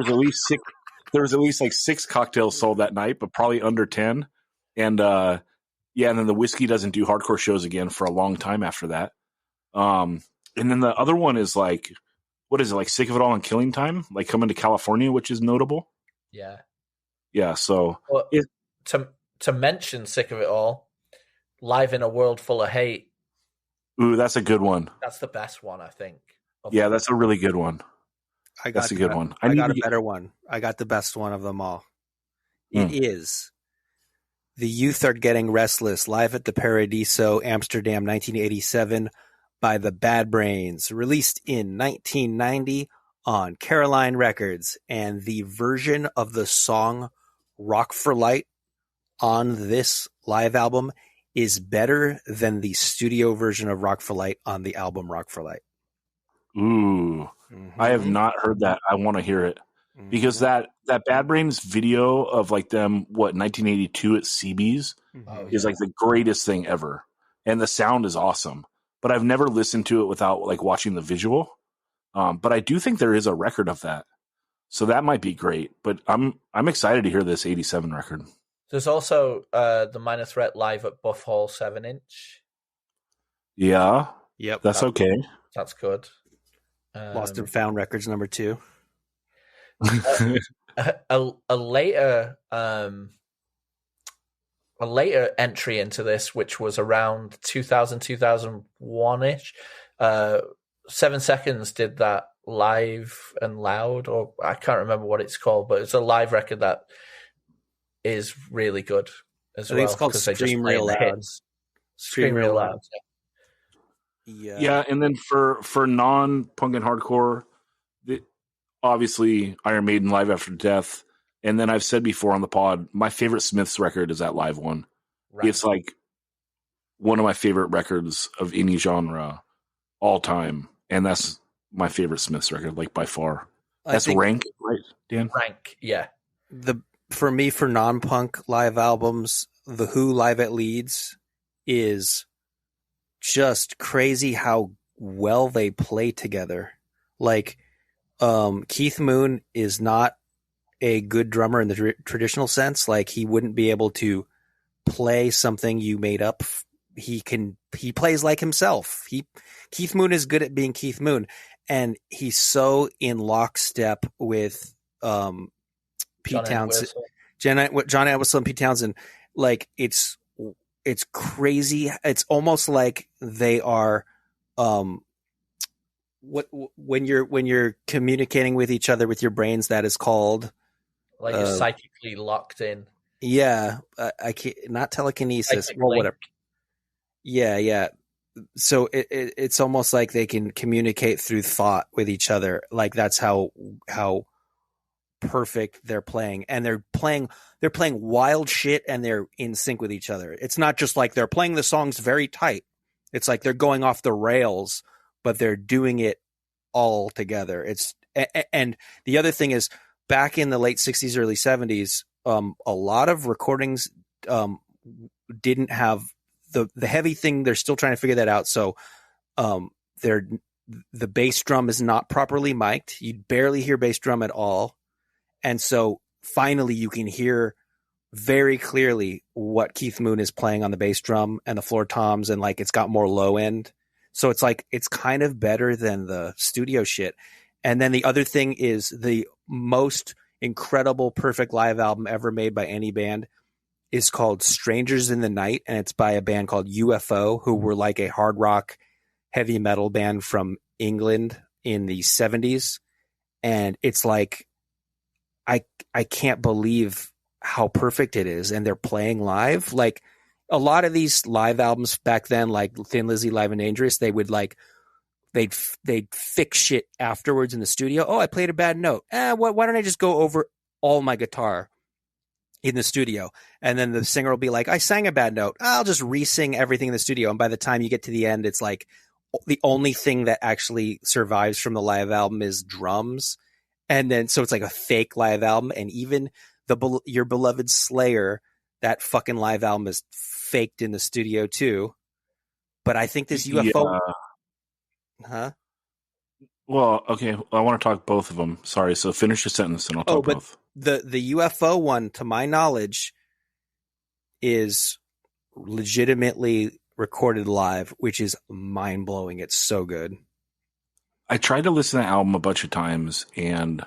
was at least like 6 cocktails sold that night, but probably under 10. And and then the Whiskey doesn't do hardcore shows again for a long time after that. And then the other one is like, what is it, like Sick of It All and Killing Time, like coming to California, which is notable. Yeah. So to mention Sick of It All, Live in a World Full of Hate. Ooh, that's a good one. That's the best one, I think. Yeah, that's a really good one. That's a good one. I got a better one. I got the best one of them all. It is The Youth Are Getting Restless, live at the Paradiso, Amsterdam, 1987, by the Bad Brains, released in 1990 on Caroline Records. And the version of the song Rock for Light on this live album is better than the studio version of Rock for Light on the album Rock for Light. Ooh. I have not heard that. I want to hear it because that Bad Brains video of like them, 1982 at CB's is like the greatest thing ever. And the sound is awesome, but I've never listened to it without like watching the visual. But I do think there is a record of that. So that might be great, but I'm excited to hear this 87 record. There's also the Minor Threat live at Buff Hall 7-inch. Yeah. Yep. That's okay. That's good. Lost and Found Records #2. A later entry into this, which was around 2000, 2001-ish, 7 Seconds did that Live and Loud, or I can't remember what it's called, but it's a live record that is really good as well. It's called Scream Real Loud. Scream Real Loud. Yeah, and then for non-punk and hardcore, obviously Iron Maiden Live After Death, and then I've said before on the pod, my favorite Smiths record is that live one. Right. It's like one of my favorite records of any genre all time, and that's my favorite Smiths record, like by far. That's Rank, right, Dan? Rank, yeah. For me, for non-punk live albums, The Who Live at Leeds is just crazy how well they play together. Like, Keith Moon is not a good drummer in the traditional sense. Like, he wouldn't be able to play something you made up. He plays like himself. Keith Moon is good at being Keith Moon, and he's so in lockstep with Pete Townsend, John Entwistle and Pete Townsend. Like, it's it's crazy. It's almost like they are, when you're communicating with each other with your brains, that is called like you're psychically locked in. Yeah, I can't, not telekinesis. Psychic Well, link. whatever. Yeah. So it's almost like they can communicate through thought with each other. Like that's how perfect they're playing, and they're playing wild shit, and they're in sync with each other. It's not just like they're playing the songs very tight. It's like they're going off the rails, but they're doing it all together. And the other thing is, back in the late 60s, early 70s, a lot of recordings didn't have the heavy thing. They're still trying to figure that out. So the bass drum is not properly mic'd. You barely hear bass drum at all. And so finally you can hear very clearly what Keith Moon is playing on the bass drum and the floor toms, and like it's got more low end. So it's like it's kind of better than the studio shit. And then the other thing is the most incredible, perfect live album ever made by any band is called Strangers in the Night, and it's by a band called UFO, who were like a hard rock, heavy metal band from England in the 70s. And it's like, I can't believe how perfect it is. And they're playing live. Like a lot of these live albums back then, like Thin Lizzy, Live and Dangerous, they would like, they'd fix shit afterwards in the studio. Oh, I played a bad note. Why don't I just go over all my guitar in the studio? And then the singer will be like, I sang a bad note. I'll just re-sing everything in the studio. And by the time you get to the end, it's like the only thing that actually survives from the live album is drums. And then, so it's like a fake live album. And even your beloved Slayer, that fucking live album is faked in the studio too. But I think this UFO... Huh? Well, okay. I want to talk both of them. Sorry. So finish your sentence and I'll talk both. The UFO one, to my knowledge, is legitimately recorded live, which is mind blowing. It's so good. I tried to listen to the album a bunch of times, and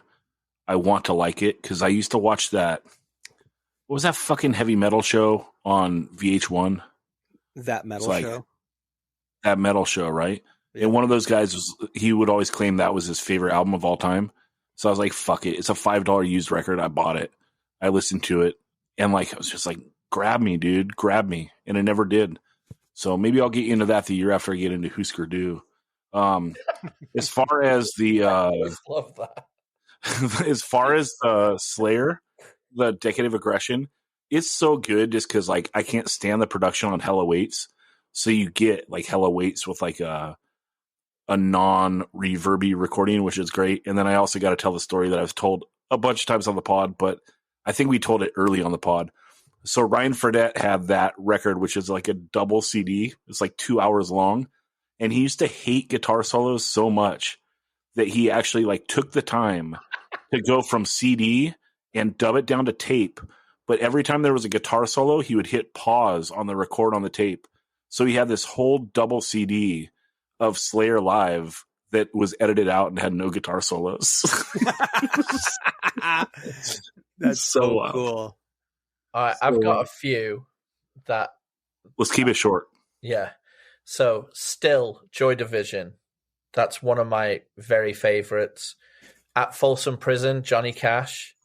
I want to like it because I used to watch that. What was that fucking heavy metal show on VH1? That metal show? That metal show, right? Yeah. And one of those guys he would always claim that was his favorite album of all time. So I was like, fuck it. It's a $5 used record. I bought it. I listened to it. And like, I was just like, grab me, dude. Grab me. And it never did. So maybe I'll get into that the year after I get into Husker Du. As far as the I love that. as far as the Slayer, the Decade of Aggression, it's so good just because like I can't stand the production on Hella Waits. So you get like Hella Waits with like a non-reverby recording, which is great. And then I also got to tell the story that I've told a bunch of times on the pod, but I think we told it early on the pod. So Ryan Fredette had that record, which is like a double CD. It's like 2 hours long. And he used to hate guitar solos so much that he actually like took the time to go from CD and dub it down to tape. But every time there was a guitar solo, he would hit pause on the record on the tape. So he had this whole double CD of Slayer live that was edited out and had no guitar solos. That's so cool. All right, I've got a few that... Let's keep it short. Yeah. So, still, Joy Division. That's one of my very favorites. At Folsom Prison, Johnny Cash.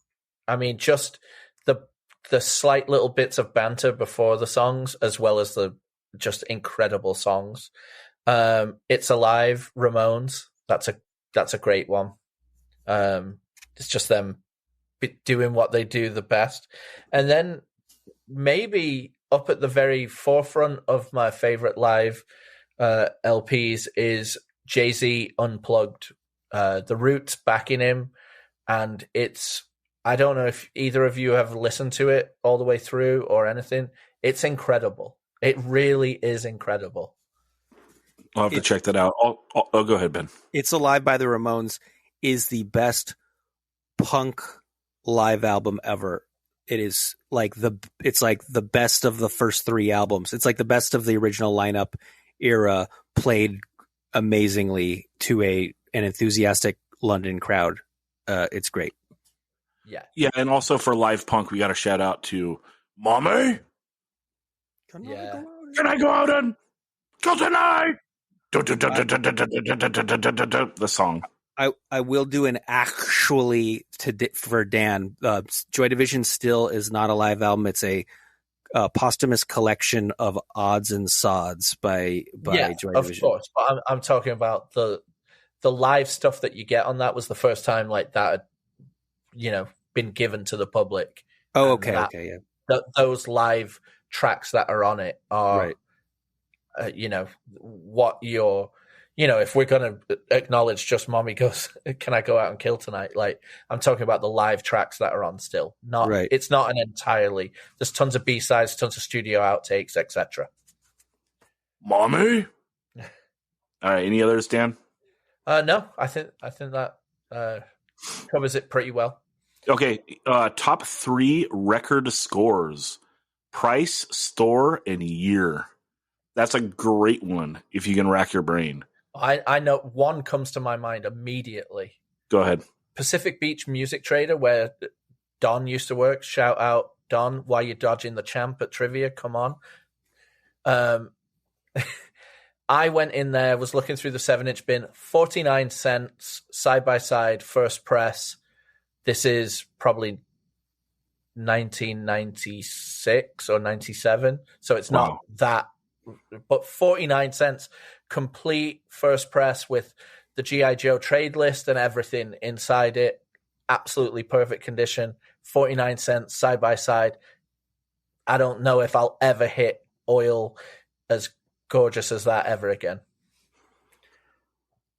I mean, just the slight little bits of banter before the songs, as well as the just incredible songs. It's Alive, Ramones. That's a great one. It's just them doing what they do the best. And then maybe up at the very forefront of my favorite live LPs is Jay-Z Unplugged. The Roots backing him, and I don't know if either of you have listened to it all the way through or anything. It's incredible. It really is incredible. I'll have to check that out. I'll go ahead, Ben. It's Alive by the Ramones is the best punk live album ever. It is like it's like the best of the first three albums. It's like the best of the original lineup era played amazingly to an enthusiastic London crowd. It's great. Yeah. Yeah, and also for live punk, we got to shout out to Mommy. Yeah. Can I go out and go tonight? The song. I will do an actually for Dan. Joy Division still is not a live album. It's a posthumous collection of odds and sods by Joy of Division. Course, but I'm talking about the live stuff that you get on that was the first time like that had, been given to the public. Oh, okay, yeah. Those live tracks that are on it are, right. What you're. If we're going to acknowledge Just Mommy Goes, Can I Go Out and Kill Tonight? Like, I'm talking about the live tracks that are on still. It's not an entirely. There's tons of B-sides, tons of studio outtakes, etc. Mommy? All right. Any others, Dan? No, I think that covers it pretty well. Okay. Top 3 record scores: price, store, and year. That's a great one if you can rack your brain. I know one comes to my mind immediately. Go ahead. Pacific Beach Music Trader, where Don used to work. Shout out, Don, why you dodging the champ at trivia? Come on. I went in there, was looking through the 7-inch bin, 49 cents, side-by-side, first press. This is probably 1996 or 97, so it's not that, but 49 cents. Complete first press with the G.I. Joe trade list and everything inside it. Absolutely perfect condition. 49 cents side by side. I don't know if I'll ever hit oil as gorgeous as that ever again.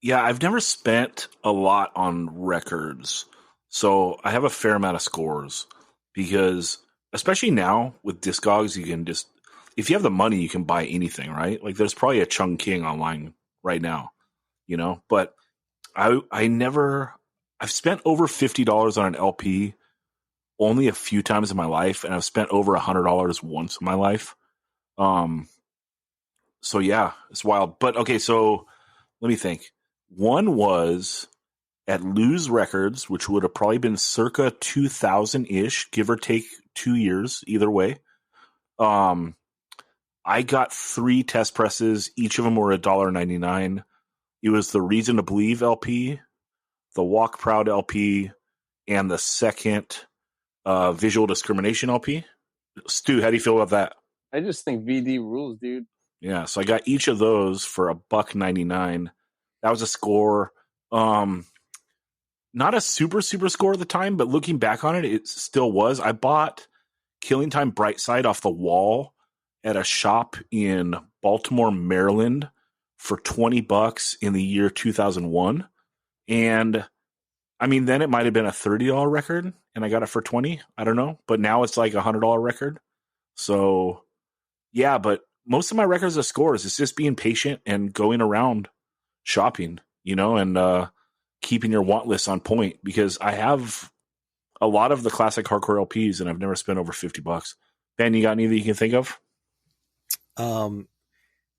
Yeah, I've never spent a lot on records, so I have a fair amount of scores because, especially now with Discogs, you can just, if you have the money, you can buy anything, right? Like there's probably a Chung King online right now, but I've spent over $50 on an LP only a few times in my life, and I've spent over $100 once in my life. So yeah, it's wild. But okay, so let me think. One was at Lose Records, which would have probably been circa 2000-ish, give or take 2 years, either way. I got 3 test presses. Each of them were $1.99. It was the Reason to Believe LP, the Walk Proud LP, and the second Visual Discrimination LP. Stu, how do you feel about that? I just think VD rules, dude. Yeah, so I got each of those for $1.99. That was a score. Not a super score at the time, but looking back on it, it still was. I bought Killing Time Brightside off the wall at a shop in Baltimore, Maryland for $20 in the year 2001. And I mean, then it might have been a $30 record and I got it for $20. I don't know. But now it's like a $100 record. So yeah, but most of my records are scores. It's just being patient and going around shopping, and keeping your want list on point, because I have a lot of the classic hardcore LPs and I've never spent over $50. Ben, you got any that you can think of?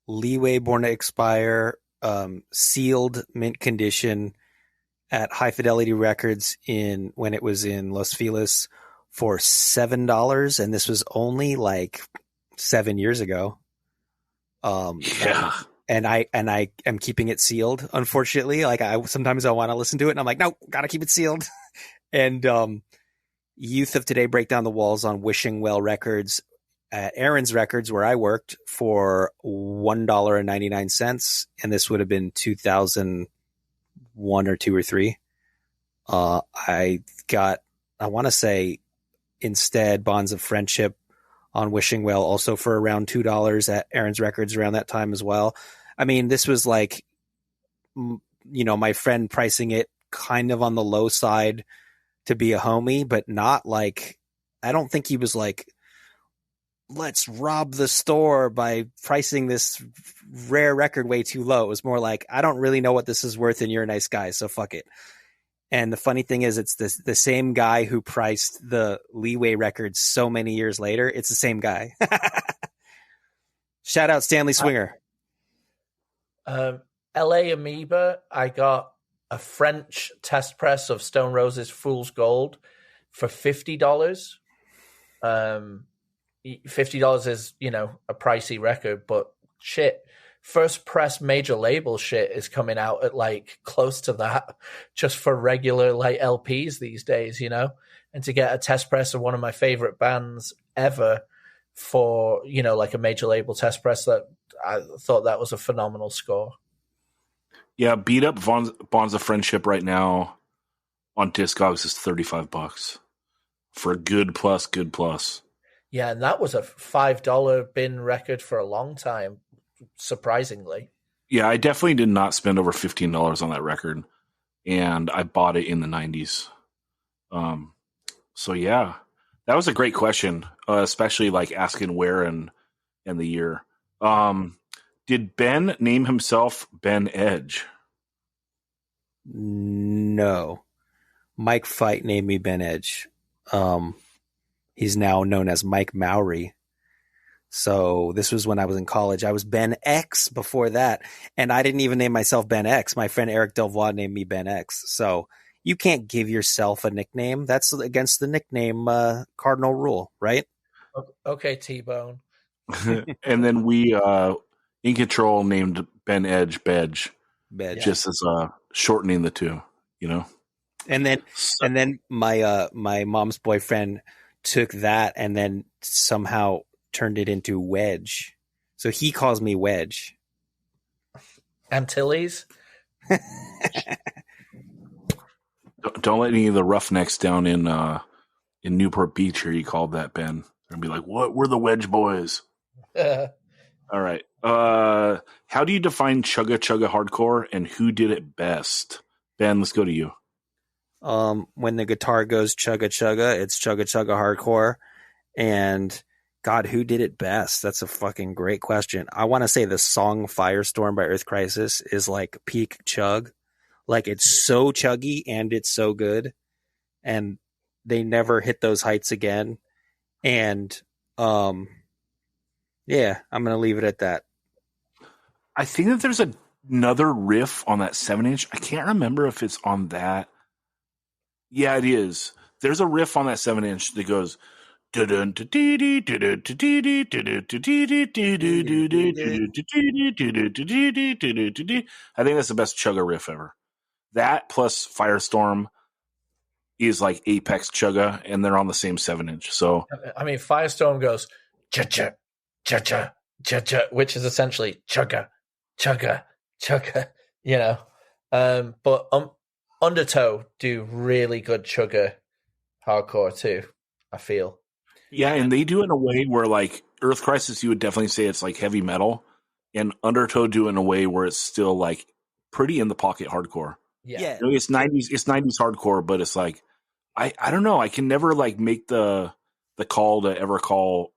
Leeway, Born to Expire, sealed mint condition at High Fidelity Records when it was in Los Feliz for $7, and this was only like 7 years ago. Yeah. And I am keeping it sealed, unfortunately. Like sometimes I want to listen to it and I'm like, no, gotta keep it sealed. And Youth of Today Break Down the Walls on Wishing Well Records at Aaron's Records, where I worked, for $1.99, and this would have been 2001 or 2 or 3. I want to say instead Bonds of Friendship on Wishing Well, also for around $2 at Aaron's Records around that time as well. I mean, this was like, my friend pricing it kind of on the low side to be a homie, but not like, I don't think he was like, let's rob the store by pricing this rare record way too low. It was more like, I don't really know what this is worth and you're a nice guy, so fuck it. And the funny thing is, it's the same guy who priced the Leeway records so many years later. It's the same guy. Shout out Stanley Swinger. LA Amoeba, I got a French test press of Stone Roses Fool's Gold for $50. $50 is, a pricey record, but shit, first press major label shit is coming out at like close to that just for regular like LPs these days, and to get a test press of one of my favorite bands ever for, like a major label test press, that I thought that was a phenomenal score. Yeah, beat up Bonds of Friendship right now on Discogs is $35 for a good plus. Yeah, and that was a $5 bin record for a long time, surprisingly. Yeah, I definitely did not spend over $15 on that record, and I bought it in the 90s. So yeah, that was a great question, especially like asking where and the year. Did Ben name himself Ben Edge? No. Mike Fight named me Ben Edge. He's now known as Mike Mowry. So this was when I was in college. I was Ben X before that. And I didn't even name myself Ben X. My friend Eric Delvoye named me Ben X. So you can't give yourself a nickname. That's against the nickname cardinal rule, right? Okay, T-Bone. And then we in control named Ben Edge Bedge. Just as shortening the two, And then my mom's boyfriend took that and then somehow turned it into Wedge. So he calls me Wedge. Antilles? Don't let any of the roughnecks down in Newport Beach hear you called that, Ben. They're gonna be like, "What? We're the Wedge boys." All right. How do you define chugga chugga hardcore, and who did it best? Ben, let's go to you. When the guitar goes chugga chugga, it's chugga chugga hardcore. And God, who did it best? That's a fucking great question. I want to say the song Firestorm by Earth Crisis is like peak chug. Like it's so chuggy and it's so good. And they never hit those heights again. And yeah, I'm going to leave it at that. I think that there's another riff on that 7-inch. I can't remember if it's on that. Yeah, it is. There's a riff on that 7-inch that goes. I think that's the best chugga riff ever. That plus Firestorm is like apex chugga, and they're on the same 7-inch. So I mean, Firestorm goes cha-cha, cha-cha, cha-cha, which is essentially chugga, chugga, chugga, But Undertow do really good chugga hardcore too, I feel. Yeah, and they do it in a way where, like, Earth Crisis, you would definitely say it's like heavy metal, and Undertow do it in a way where it's still like pretty in the pocket hardcore. Yeah. It's 90s hardcore, but it's like I don't know, I can never like make the call to ever call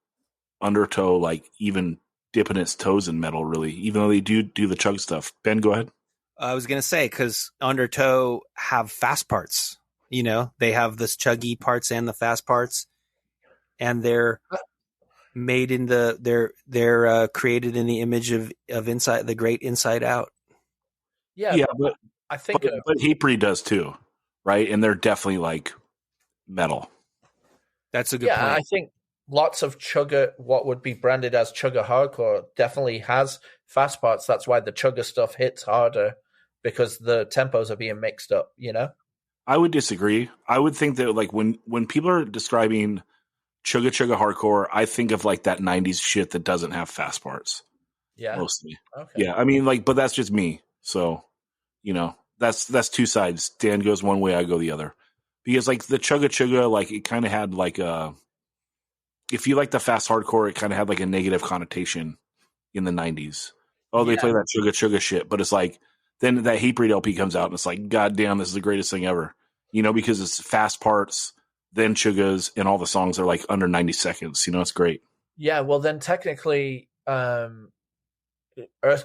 Undertow like even dipping its toes in metal, really, even though they do the chug stuff. Ben, go ahead. I was gonna say, because Undertow have fast parts. They have the chuggy parts and the fast parts. And they're made in they're created in the image of Inside, the great Inside Out. Yeah, but I think but Hatebreed does too, right? And they're definitely like metal. That's a good point. I think lots of chugga, what would be branded as chugga hardcore, definitely has fast parts. That's why the chugga stuff hits harder, because the tempos are being mixed up. I would disagree. I would think that like when people are describing chugga chugga hardcore, I think of like that 90s shit that doesn't have fast parts. Yeah. Mostly. Okay. Yeah. I mean, like, but that's just me. So, that's two sides. Dan goes one way, I go the other. Because like the chugga chugga, like it kind of had like if you like the fast hardcore, it kind of had like a negative connotation in the 90s. Oh, they play that chugga chugga shit. But it's like, then that Hatebreed LP comes out and it's like, God damn, this is the greatest thing ever. Because it's fast parts, then chuggas, and all the songs are like under 90 seconds. It's great. Yeah, well, then technically, Earth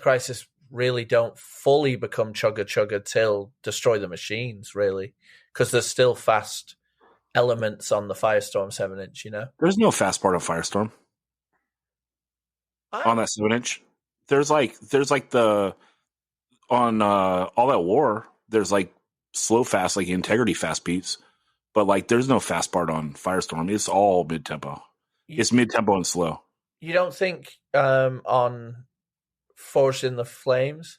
Crisis really don't fully become chugga chugga till Destroy the Machines, really, because there's still fast elements on the Firestorm 7-inch. There's no fast part on Firestorm on that 7-inch. There's like the on All That War. There's like slow fast, like Integrity fast beats. But like, there's no fast part on Firestorm. It's all mid tempo. It's mid-tempo and slow. You don't think on Forged in the Flames?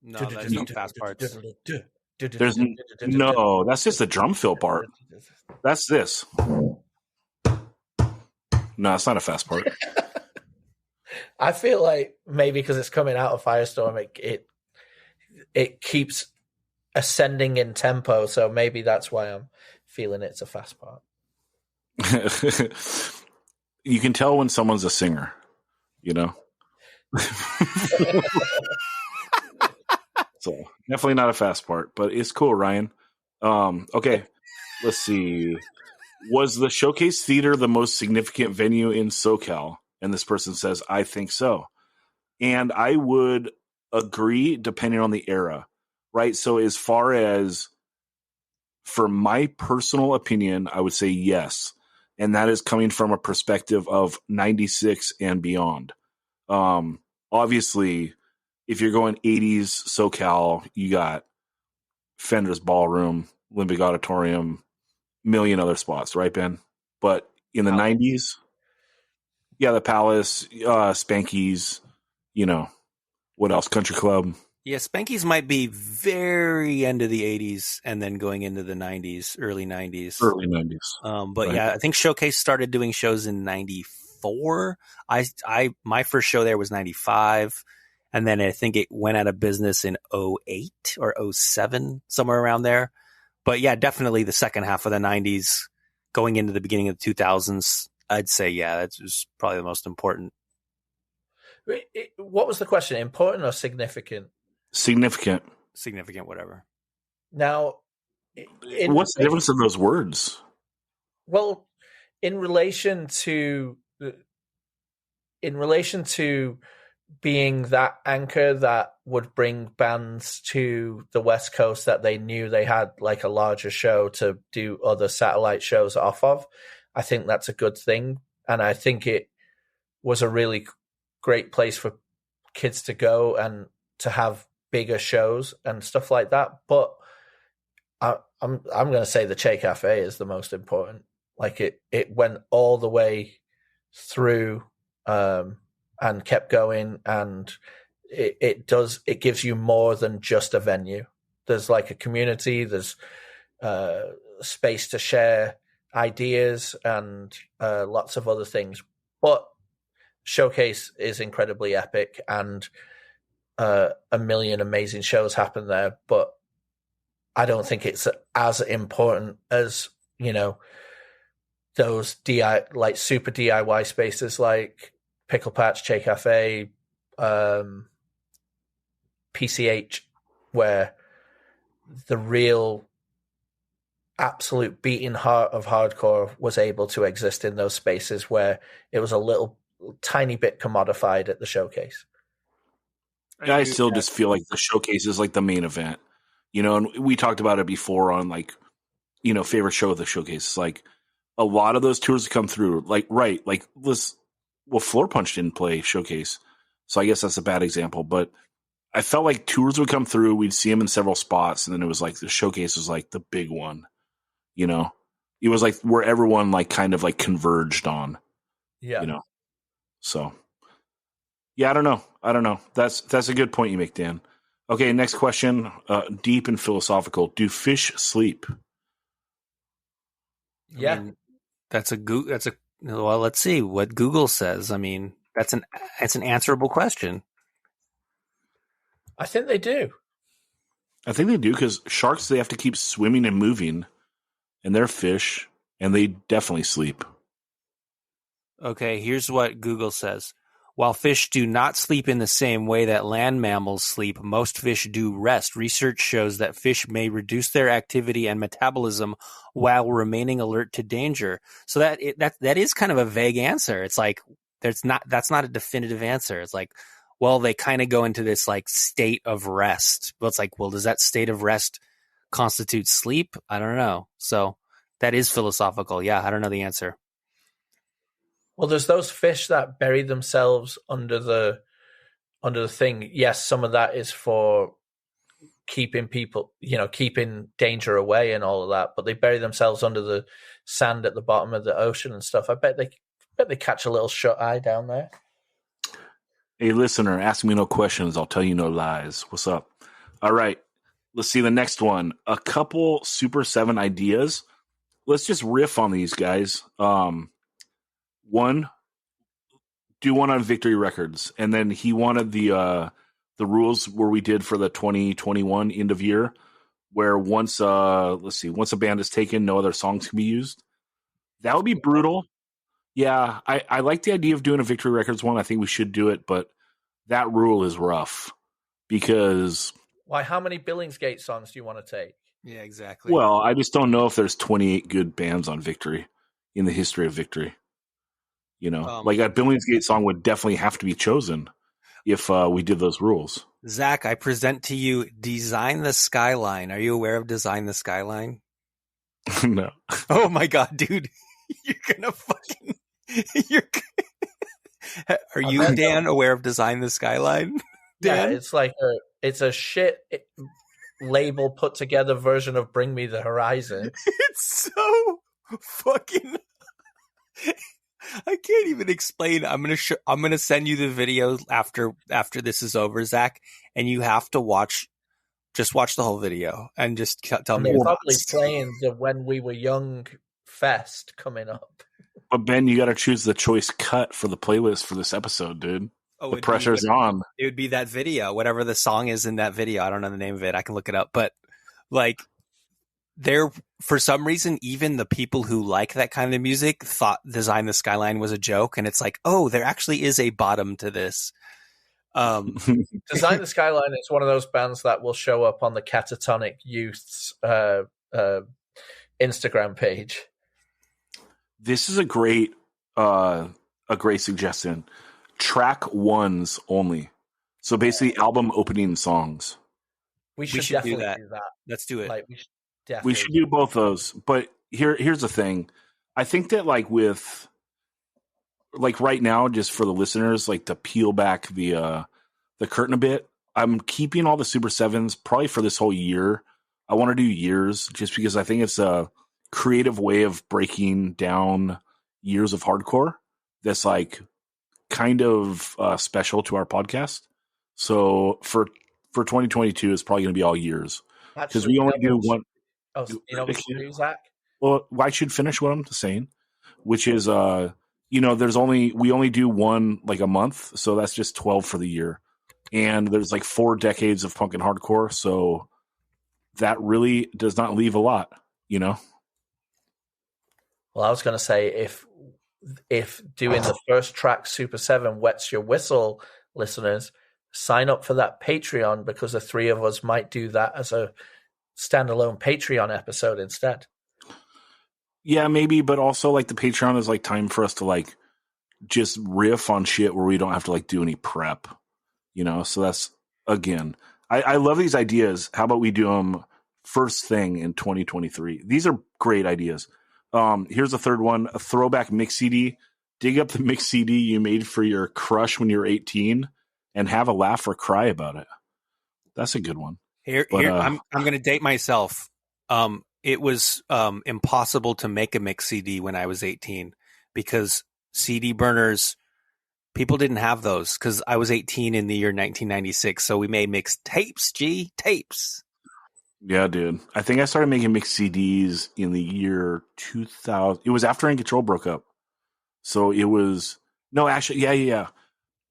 No, there's no fast parts. No, that's just the drum fill part. That's this. No, it's not a fast part. I feel like maybe because it's coming out of Firestorm, it keeps ascending in tempo, so maybe that's why I'm feeling it's a fast part. You can tell when someone's a singer, you know? So definitely not a fast part, but it's cool, Ryan. Okay, let's see. Was the Showcase Theater the most significant venue in SoCal? And this person says, I think so. And I would agree depending on the era, right? So as far as for my personal opinion, I would say yes. And that is coming from a perspective of 96 and beyond. Obviously, if you're going 80s SoCal, you got Fender's Ballroom, Olympic Auditorium, million other spots, right, Ben? But in the 90s, yeah, the Palace, Spanky's, you know, what else? Country Club. Yeah, Spanky's might be very end of the 80s and then going into the 90s, early 90s. Early 90s. But right. Yeah, I think Showcase started doing shows in 94. My first show there was 95. And then I think it went out of business in 08 or 07, somewhere around there. But yeah, definitely the second half of the 90s going into the beginning of the 2000s, I'd say, yeah, that was probably the most important. What was the question? Important or significant? Significant. Significant, whatever. Now, what's the difference in those words? Well, in relation to being that anchor that would bring bands to the West Coast that they knew they had like a larger show to do other satellite shows off of, I think that's a good thing. And I think it was a really great place for kids to go and to have bigger shows and stuff like that. But I'm going to say the Che Cafe is the most important. Like it went all the way through and kept going, and it gives you more than just a venue. There's like a community, there's space to share ideas and lots of other things. But Showcase is incredibly epic, and a million amazing shows happen there. But I don't think it's as important as, you know, those like super DIY spaces like Pickle Patch, Che Cafe, PCH, where the real absolute beating heart of hardcore was able to exist in those spaces where it was a little tiny bit commodified at the Showcase. I still just feel like the Showcase is like the main event, you know, and we talked about it before on like, you know, favorite show of the Showcase. Like a lot of those tours come through, like, right. Like Floor Punch didn't play Showcase. So I guess that's a bad example, but I felt like tours would come through. We'd see them in several spots. And then it was like the Showcase was like the big one, you know, it was like where everyone like kind of like converged on, you know? So yeah, I don't know. That's a good point you make, Dan. Okay. Next question. Deep and philosophical. Do fish sleep? Yeah. I mean, well, let's see what Google says. I mean, it's an answerable question. I think they do. I think they do, because sharks, they have to keep swimming and moving, and they're fish, and they definitely sleep. Okay, here's what Google says. While fish do not sleep in the same way that land mammals sleep, most fish do rest. Research shows that fish may reduce their activity and metabolism while remaining alert to danger. So that is kind of a vague answer. It's like that's not a definitive answer. It's like, well, they kind of go into this like state of rest. But it's like, well, does that state of rest constitute sleep? I don't know. So that is philosophical. Yeah, I don't know the answer. Well, there's those fish that bury themselves under the thing. Yes, some of that is for keeping people, keeping danger away and all of that. But they bury themselves under the sand at the bottom of the ocean and stuff. I bet they catch a little shut eye down there. Hey, listener, ask me no questions. I'll tell you no lies. What's up? All right. Let's see the next one. A couple Super 7 ideas. Let's just riff on these guys. One, do one on Victory Records. And then he wanted the rules where we did for the 2021 end of year, where once a band is taken, no other songs can be used. That would be brutal. Yeah, I like the idea of doing a Victory Records one. I think we should do it, but that rule is rough because... Why, how many Billingsgate songs do you want to take? Yeah, exactly. Well, I just don't know if there's 28 good bands on Victory in the history of Victory. Like a Billingsgate song would definitely have to be chosen if we did those rules. Zach, I present to you Design the Skyline. Are you aware of Design the Skyline? No. Oh my God, dude. You're gonna fucking... Are you, Dan, aware of Design the Skyline? Dan? Yeah, it's like it's a shit label put together version of Bring Me the Horizon. It's so fucking... I can't even explain. I'm gonna send you the video after this is over, Zach, and you have to just watch the whole video and just tell me. They're probably playing the When We Were Young fest coming up. But Ben, you got to choose the choice cut for the playlist for this episode, dude. Oh, the pressure's on. It would be that video, whatever the song is in that video. I don't know the name of it. I can look it up. But like, for some reason, even the people who like that kind of music thought Design the Skyline was a joke. And it's like, oh, there actually is a bottom to this. Design the Skyline is one of those bands that will show up on the Catatonic Youth's Instagram page. This is a great suggestion. Track ones only. So basically, album opening songs. We should definitely do that. Let's do it. We should do both those. But here's the thing. I think that with right now, just for the listeners, to peel back the curtain a bit, I'm keeping all the Super 7s probably for this whole year. I want to do years just because I think it's a creative way of breaking down years of hardcore that's kind of special to our podcast. So for 2022, it's probably going to be all years because we only do one. Oh, you know what we do, Zach? Well, I should finish what I'm saying, which is, we only do one a month, so that's just 12 for the year, and there's 4 decades of punk and hardcore, so that really does not leave a lot, Well, I was going to say if doing the first track Super 7 wets your whistle, listeners, sign up for that Patreon because the 3 of us might do that as a standalone Patreon episode instead. Yeah, maybe, but also the Patreon is time for us to just riff on shit where we don't have to do any prep, So that's, again, I love these ideas. How about we do them first thing in 2023? These are great ideas. Here's a third one: a throwback mix CD. Dig up the mix CD you made for your crush when you were 18 and have a laugh or cry about it. That's a good one. Here, I'm going to date myself. It was impossible to make a mix CD when I was 18 because CD burners, people didn't have those because I was 18 in the year 1996. So we made mix tapes, tapes. Yeah, dude. I think I started making mix CDs in the year 2000. It was after In Control broke up. So it was, no, actually, yeah.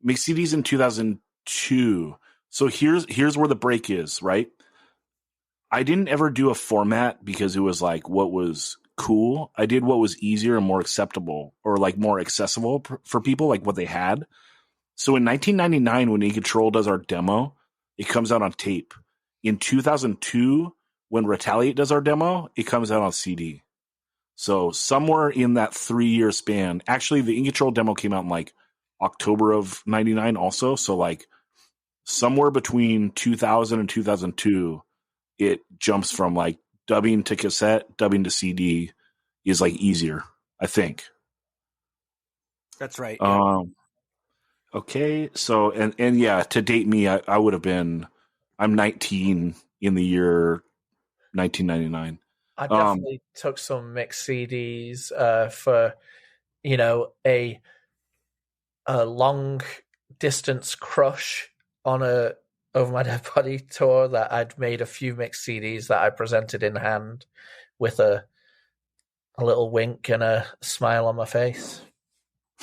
Mix CDs in 2002. So here's where the break is, right? I didn't ever do a format because it was what was cool. I did what was easier and more acceptable or more accessible for people, what they had. So in 1999, when In Control does our demo, it comes out on tape. In 2002, when Retaliate does our demo, it comes out on CD. So somewhere in that 3-year span, actually the In Control demo came out in October of 99 also. So somewhere between 2000 and 2002, it jumps from dubbing to cassette, dubbing to CD is easier, I think. That's right. Yeah. Okay. So, and yeah, to date me, I would have been, I'm 19 in the year 1999. I definitely took some mixed CDs for, a long distance crush on a Over My Dead Body tour that I'd made a few mixed CDs that I presented in hand with a little wink and a smile on my face.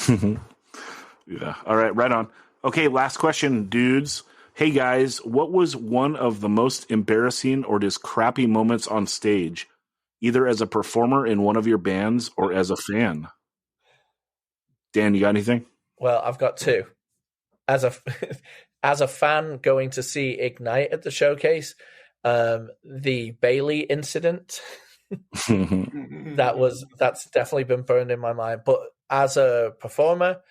Yeah. All right. Right on. Okay. Last question, dudes. Hey guys, what was one of the most embarrassing or just crappy moments on stage, either as a performer in one of your bands or as a fan? Dan, you got anything? Well, I've got two. As a fan going to see Ignite at the showcase, the Bailey incident that's definitely been burned in my mind. But as a performer,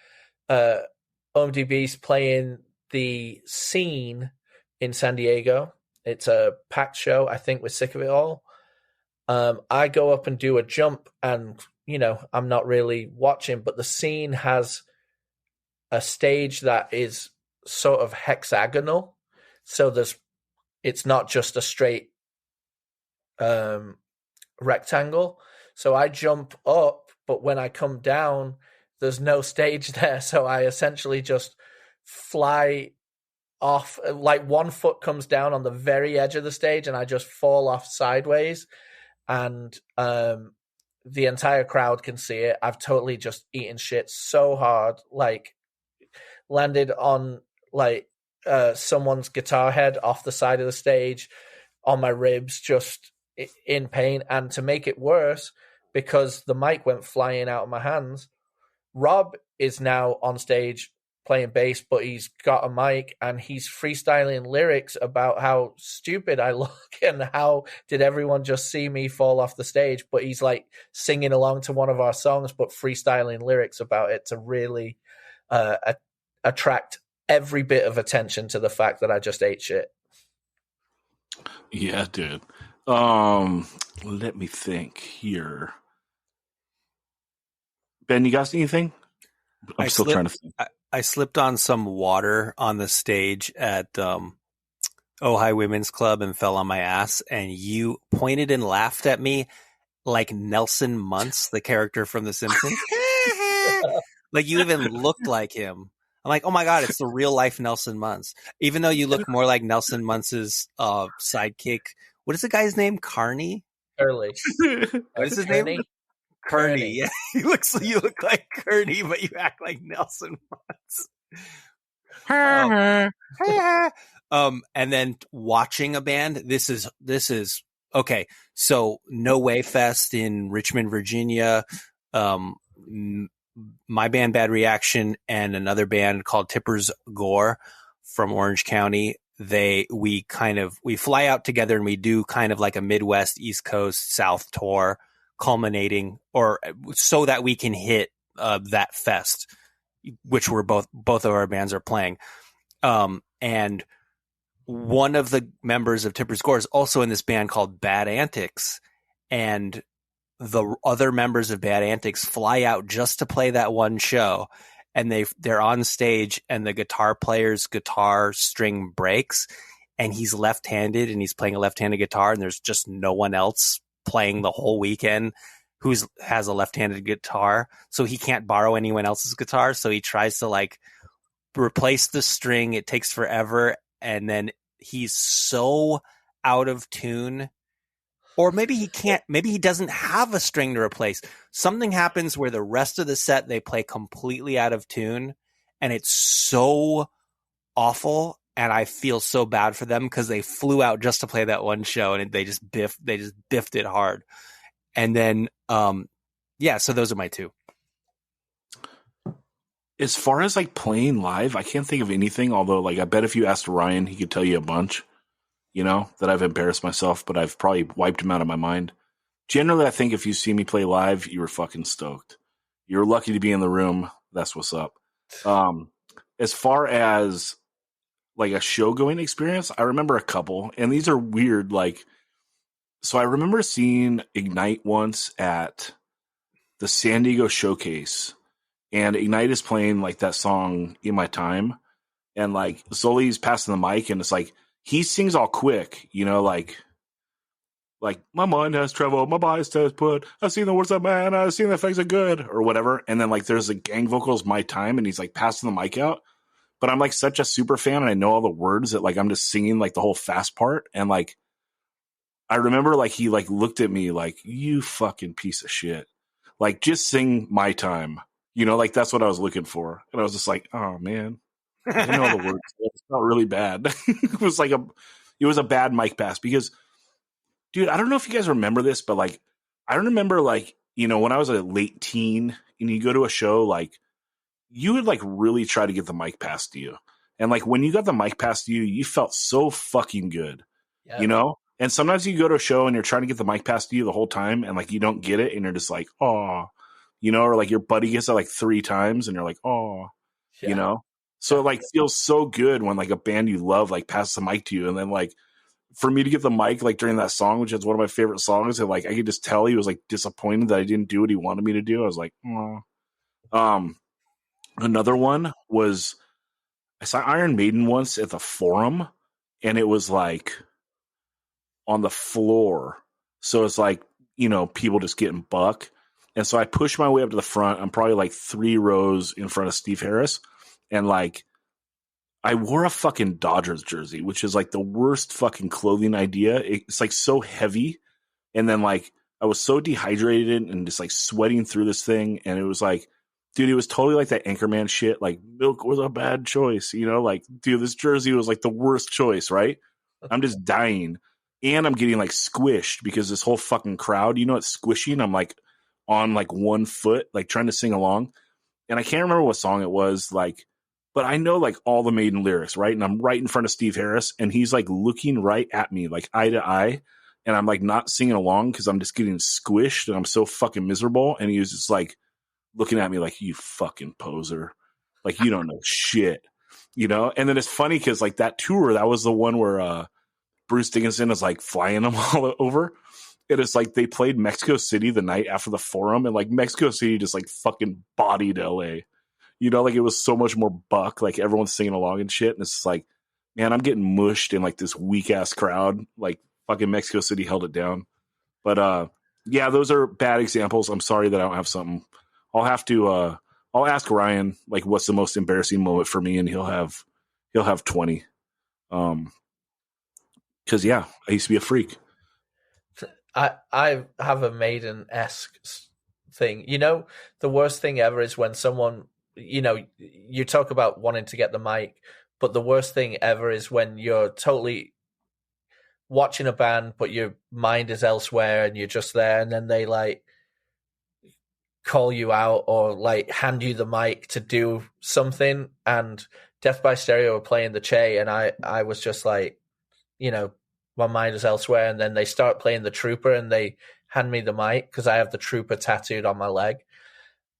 OMDB's playing the Scene in San Diego. It's a packed show. I think we're sick of it all. I go up and do a jump, and I'm not really watching, but the Scene has a stage that is sort of hexagonal, so it's not just a straight rectangle. So I jump up, but when I come down, there's no stage there. So I essentially just fly off, like one foot comes down on the very edge of the stage, and I just fall off sideways, and the entire crowd can see it. I've totally just eaten shit so hard, like landed on someone's guitar head off the side of the stage on my ribs, just in pain. And to make it worse, because the mic went flying out of my hands, Rob is now on stage playing bass, but he's got a mic and he's freestyling lyrics about how stupid I look and how did everyone just see me fall off the stage. But he's like singing along to one of our songs, but freestyling lyrics about it to really attract every bit of attention to the fact that I just ate shit. Yeah, dude. Let me think here. Ben, you got anything? I'm still trying to think. I slipped on some water on the stage at Ojai Women's Club and fell on my ass, and you pointed and laughed at me like Nelson Muntz, the character from The Simpsons. Like you even looked like him. I'm like, oh my God, it's the real life Nelson Muntz. Even though you look more like Nelson Muntz's sidekick. What is the guy's name? Carney? Curly. What is his name? Kearney. Yeah, you look like Kearney, but you act like Nelson Muntz. And then watching a band. This is okay. So No Way Fest in Richmond, Virginia. My band Bad Reaction and another band called Tipper's Gore from Orange County. We fly out together and we do kind of like a Midwest, East Coast, South tour, culminating or so that we can hit that fest, which we're both of our bands are playing. And one of the members of Tipper's Gore is also in this band called Bad Antics, and the other members of Bad Antics fly out just to play that one show, and they're on stage, and the guitar player's guitar string breaks, and he's left-handed, and he's playing a left-handed guitar, and there's just no one else playing the whole weekend who has a left-handed guitar, so he can't borrow anyone else's guitar, so he tries to like replace the string. It takes forever, and then he's so out of tune. Or maybe he can't, maybe he doesn't have a string to replace. Something happens where the rest of the set, they play completely out of tune, and it's so awful. And I feel so bad for them because they flew out just to play that one show, and they just biffed it hard. And then, so those are my two. As far as like playing live, I can't think of anything. Although, like, I bet if you asked Ryan, he could tell you a bunch. That I've embarrassed myself, but I've probably wiped him out of my mind. Generally, I think if you see me play live, you were fucking stoked. You're lucky to be in the room. That's what's up. As far as like a show going experience, I remember a couple, and these are weird. Like, so I remember seeing Ignite once at the San Diego Showcase, and Ignite is playing like that song "In My Time," and like Zoli's passing the mic, and it's like, he sings all quick, like my mind has traveled, my body has put, I've seen the words of man, I've seen the effects of good, or whatever. And then like there's the gang vocals, my time, and he's like passing the mic out. But I'm like such a super fan, and I know all the words that like I'm just singing like the whole fast part. And like I remember like he like looked at me like, you fucking piece of shit. Like just sing my time. Like that's what I was looking for. And I was just like, oh man. I know all the words. It's not really bad. It was a bad mic pass because dude, I don't know if you guys remember this, but like I remember like, when I was a late teen and you go to a show, like you would like really try to get the mic passed to you. And like when you got the mic passed to you, you felt so fucking good. Yeah. And sometimes you go to a show and you're trying to get the mic passed to you the whole time and like you don't get it and you're just like, oh, or like your buddy gets it like 3 times and you're like, oh, So it like feels so good when like a band you love like passes the mic to you. And then like for me to get the mic like during that song, which is one of my favorite songs, and like I could just tell he was like disappointed that I didn't do what he wanted me to do. I was like, oh. Another one was I saw Iron Maiden once at the Forum, and it was like on the floor. So it's like, people just getting buck. And so I pushed my way up to the front. I'm probably like 3 rows in front of Steve Harris. And like, I wore a fucking Dodgers jersey, which is like the worst fucking clothing idea. It's like so heavy. And then like, I was so dehydrated and just like sweating through this thing. And it was like, dude, it was totally like that Anchorman shit. Like milk was a bad choice, like, dude, this jersey was like the worst choice, right? I'm just dying. And I'm getting like squished because this whole fucking crowd, it's squishing. I'm like on like 1 foot, like trying to sing along. And I can't remember what song it was, like, but I know like all the Maiden lyrics, right? And I'm right in front of Steve Harris, and he's like looking right at me, like eye to eye. And I'm like not singing along because I'm just getting squished and I'm so fucking miserable. And he was just like looking at me like, you fucking poser. Like, you don't know shit, And then it's funny because like that tour, that was the one where Bruce Dickinson is like flying them all over. And it's like they played Mexico City the night after the Forum, and like Mexico City just like fucking bodied LA. Like it was so much more buck, like everyone's singing along and shit. And it's just like, man, I'm getting mushed in like this weak ass crowd. Like fucking Mexico City held it down. But yeah, those are bad examples. I'm sorry that I don't have something. I'll have to I'll ask Ryan like what's the most embarrassing moment for me, and he'll have 20. Because yeah, I used to be a freak. I have a Maiden-esque thing. The worst thing ever is when someone, you talk about wanting to get the mic, but the worst thing ever is when you're totally watching a band, but your mind is elsewhere and you're just there, and then they like call you out or like hand you the mic to do something. And Death by Stereo were playing the Che, and I was just like, my mind is elsewhere. And then they start playing the Trooper, and they hand me the mic because I have the Trooper tattooed on my leg.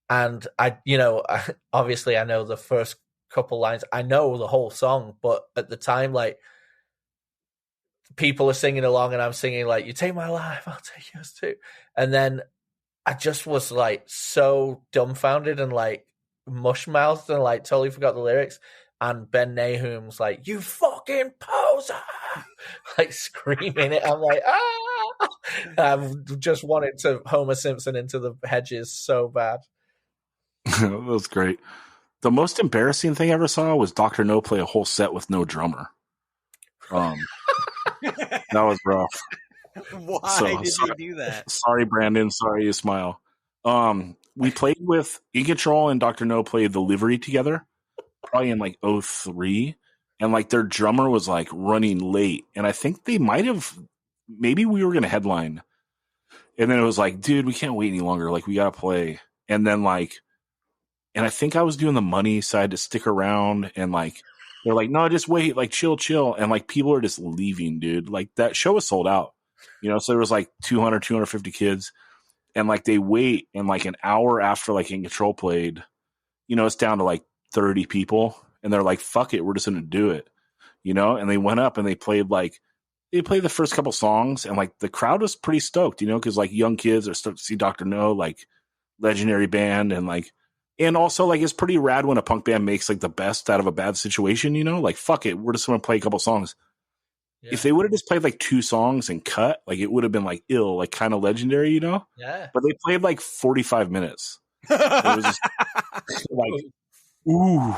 And obviously I know the first couple lines. I know the whole song, but at the time, like, people are singing along and I'm singing like, you take my life, I'll take yours too. And then I just was like so dumbfounded and like mush-mouthed and like totally forgot the lyrics. And Ben Nahum's like, you fucking poser, like screaming it. I'm like, ah! I've just wanted to Homer Simpson into the hedges so bad. That was great. The most embarrassing thing I ever saw was Dr. No play a whole set with no drummer. That was rough. Why did you do that? Sorry, Brandon. Sorry, you smile. We played with In Control and Dr. No played the Livery together, probably in like 2003, and like their drummer was like running late, and I think they maybe we were going to headline, and then it was like, dude, we can't wait any longer. Like, we got to play. And then like, and I think I was doing the money, so I had to stick around, and like, they're like, no, just wait, like chill. And like, people are just leaving, dude. Like, that show was sold out, so there was like 250 kids, and like they wait, and like an hour after like In Control played, it's down to like 30 people, and they're like, fuck it, we're just going to do it, and they went up and they played the first couple songs, and like the crowd was pretty stoked, because like young kids are starting to see Dr. No, like legendary band, and also like it's pretty rad when a punk band makes like the best out of a bad situation, like fuck it, we're just going to play a couple songs. if they would have just played like 2 songs and cut, like it would have been like ill, like kind of legendary, you know? Yeah. But they played like 45 minutes. It was just like, ooh,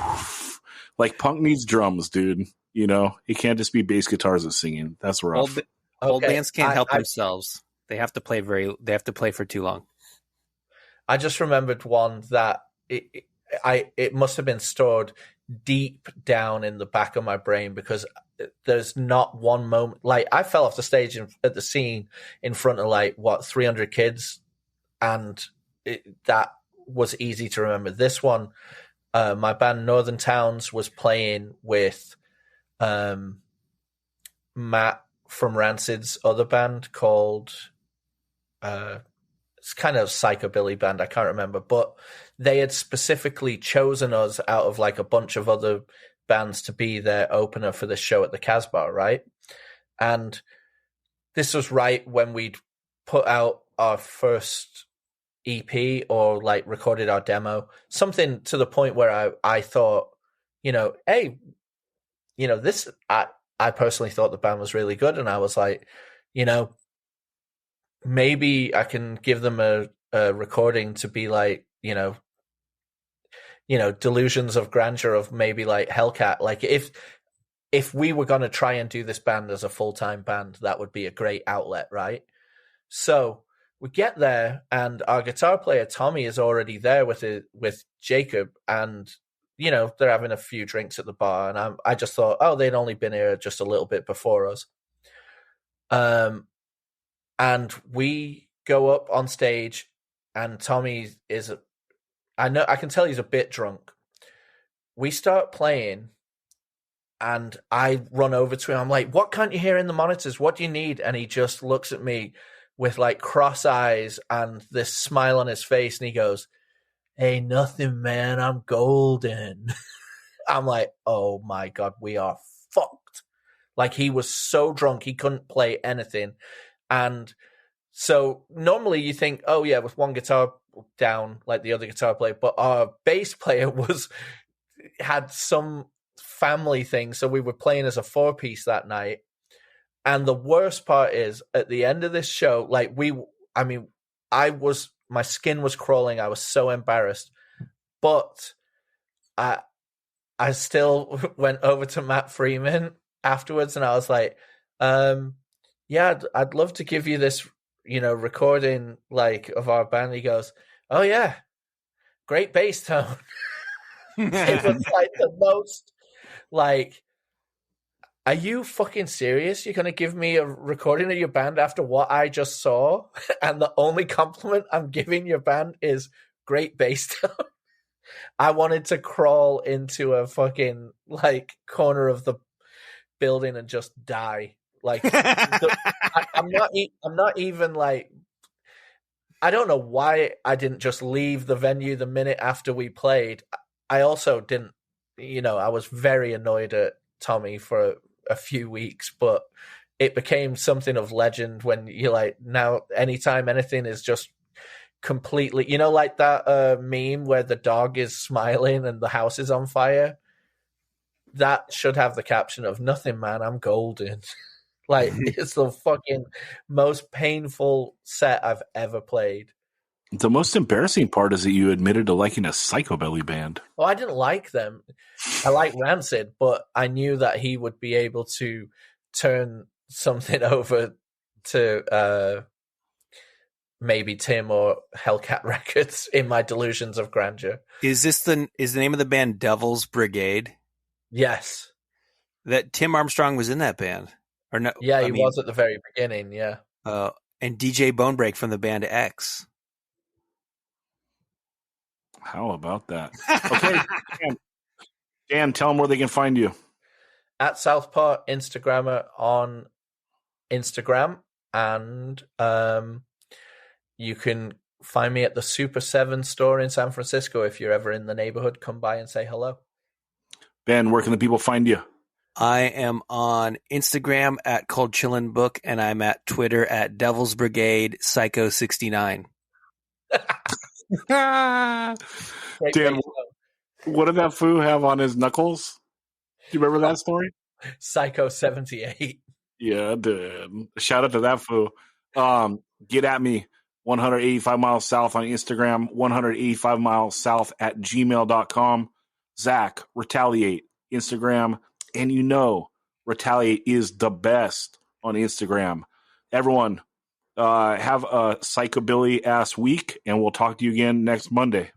like punk needs drums, dude. You know, it can't just be bass guitars and singing. That's rough. Old bands can't help themselves. They have to play for too long. I just remembered one that it must have been stored deep down in the back of my brain because there's not one moment. Like I fell off the stage at the scene in front of 300 kids, and that was easy to remember. This one, my band Northern Towns was playing with Matt from Rancid's other band called it's kind of psychobilly band, I can't remember, but they had specifically chosen us out of like a bunch of other bands to be their opener for the show at the Casbah, right? And this was right when we'd put out our first EP or like recorded our demo, something to the point where I thought, hey, this, I personally thought the band was really good. And I was like, maybe I can give them a recording to be like, delusions of grandeur of maybe like Hellcat. Like if we were going to try and do this band as a full-time band, that would be a great outlet, right? So we get there and our guitar player, Tommy, is already there with Jacob, and, they're having a few drinks at the bar. And I just thought, oh, they'd only been here just a little bit before us. And we go up on stage and Tommy I can tell he's a bit drunk. We start playing and I run over to him. I'm like, what can't you hear in the monitors? What do you need? And he just looks at me with like cross eyes and this smile on his face. And he goes, hey, nothing, man. I'm golden. I'm like, oh my God, we are fucked. Like he was so drunk, he couldn't play anything. And so normally you think, oh yeah, with one guitar down, like the other guitar player, but our bass player had some family thing. So we were playing as a 4-piece that night. And the worst part is at the end of this show, like my skin was crawling. I was so embarrassed, but I still went over to Matt Freeman afterwards and I was like, yeah, I'd love to give you this, recording like of our band. He goes, oh yeah, great bass tone. It was like the most like, are you fucking serious? You're going to give me a recording of your band after what I just saw? And the only compliment I'm giving your band is great bass tone. I wanted to crawl into a fucking like corner of the building and just die. Like I'm not even like, I don't know why I didn't just leave the venue the minute after we played. I also didn't, I was very annoyed at Tommy for a few weeks, but it became something of legend when you're like, now anytime anything is just completely, like that meme where the dog is smiling and the house is on fire. That should have the caption of nothing, man, I'm golden. Like, it's the fucking most painful set I've ever played. The most embarrassing part is that you admitted to liking a psychobilly band. Well, I didn't like them. I like Rancid, but I knew that he would be able to turn something over to maybe Tim or Hellcat Records in my delusions of grandeur. Is the name of the band Devil's Brigade? Yes. That Tim Armstrong was in that band. Or no? Yeah, he was at the very beginning, yeah. And DJ Bonebreak from the band X. How about that? Okay, Dan, tell them where they can find you. At Southpaw Instagrammer on Instagram, and you can find me at the Super 7 store in San Francisco. If you're ever in the neighborhood, come by and say hello. Ben, where can the people find you? I am on Instagram at Cold Chillin' Book, and I'm at Twitter at Devil's Brigade Psycho 69. Dan, what did that foo have on his knuckles? Do you remember that story? Psycho 78. Yeah, I did. Shout out to that fool. Get at me. 185 miles south on Instagram, 185 miles south at gmail.com. Zach, retaliate, Instagram. And retaliate is the best on Instagram. Everyone, have a psychobilly ass week, and we'll talk to you again next Monday.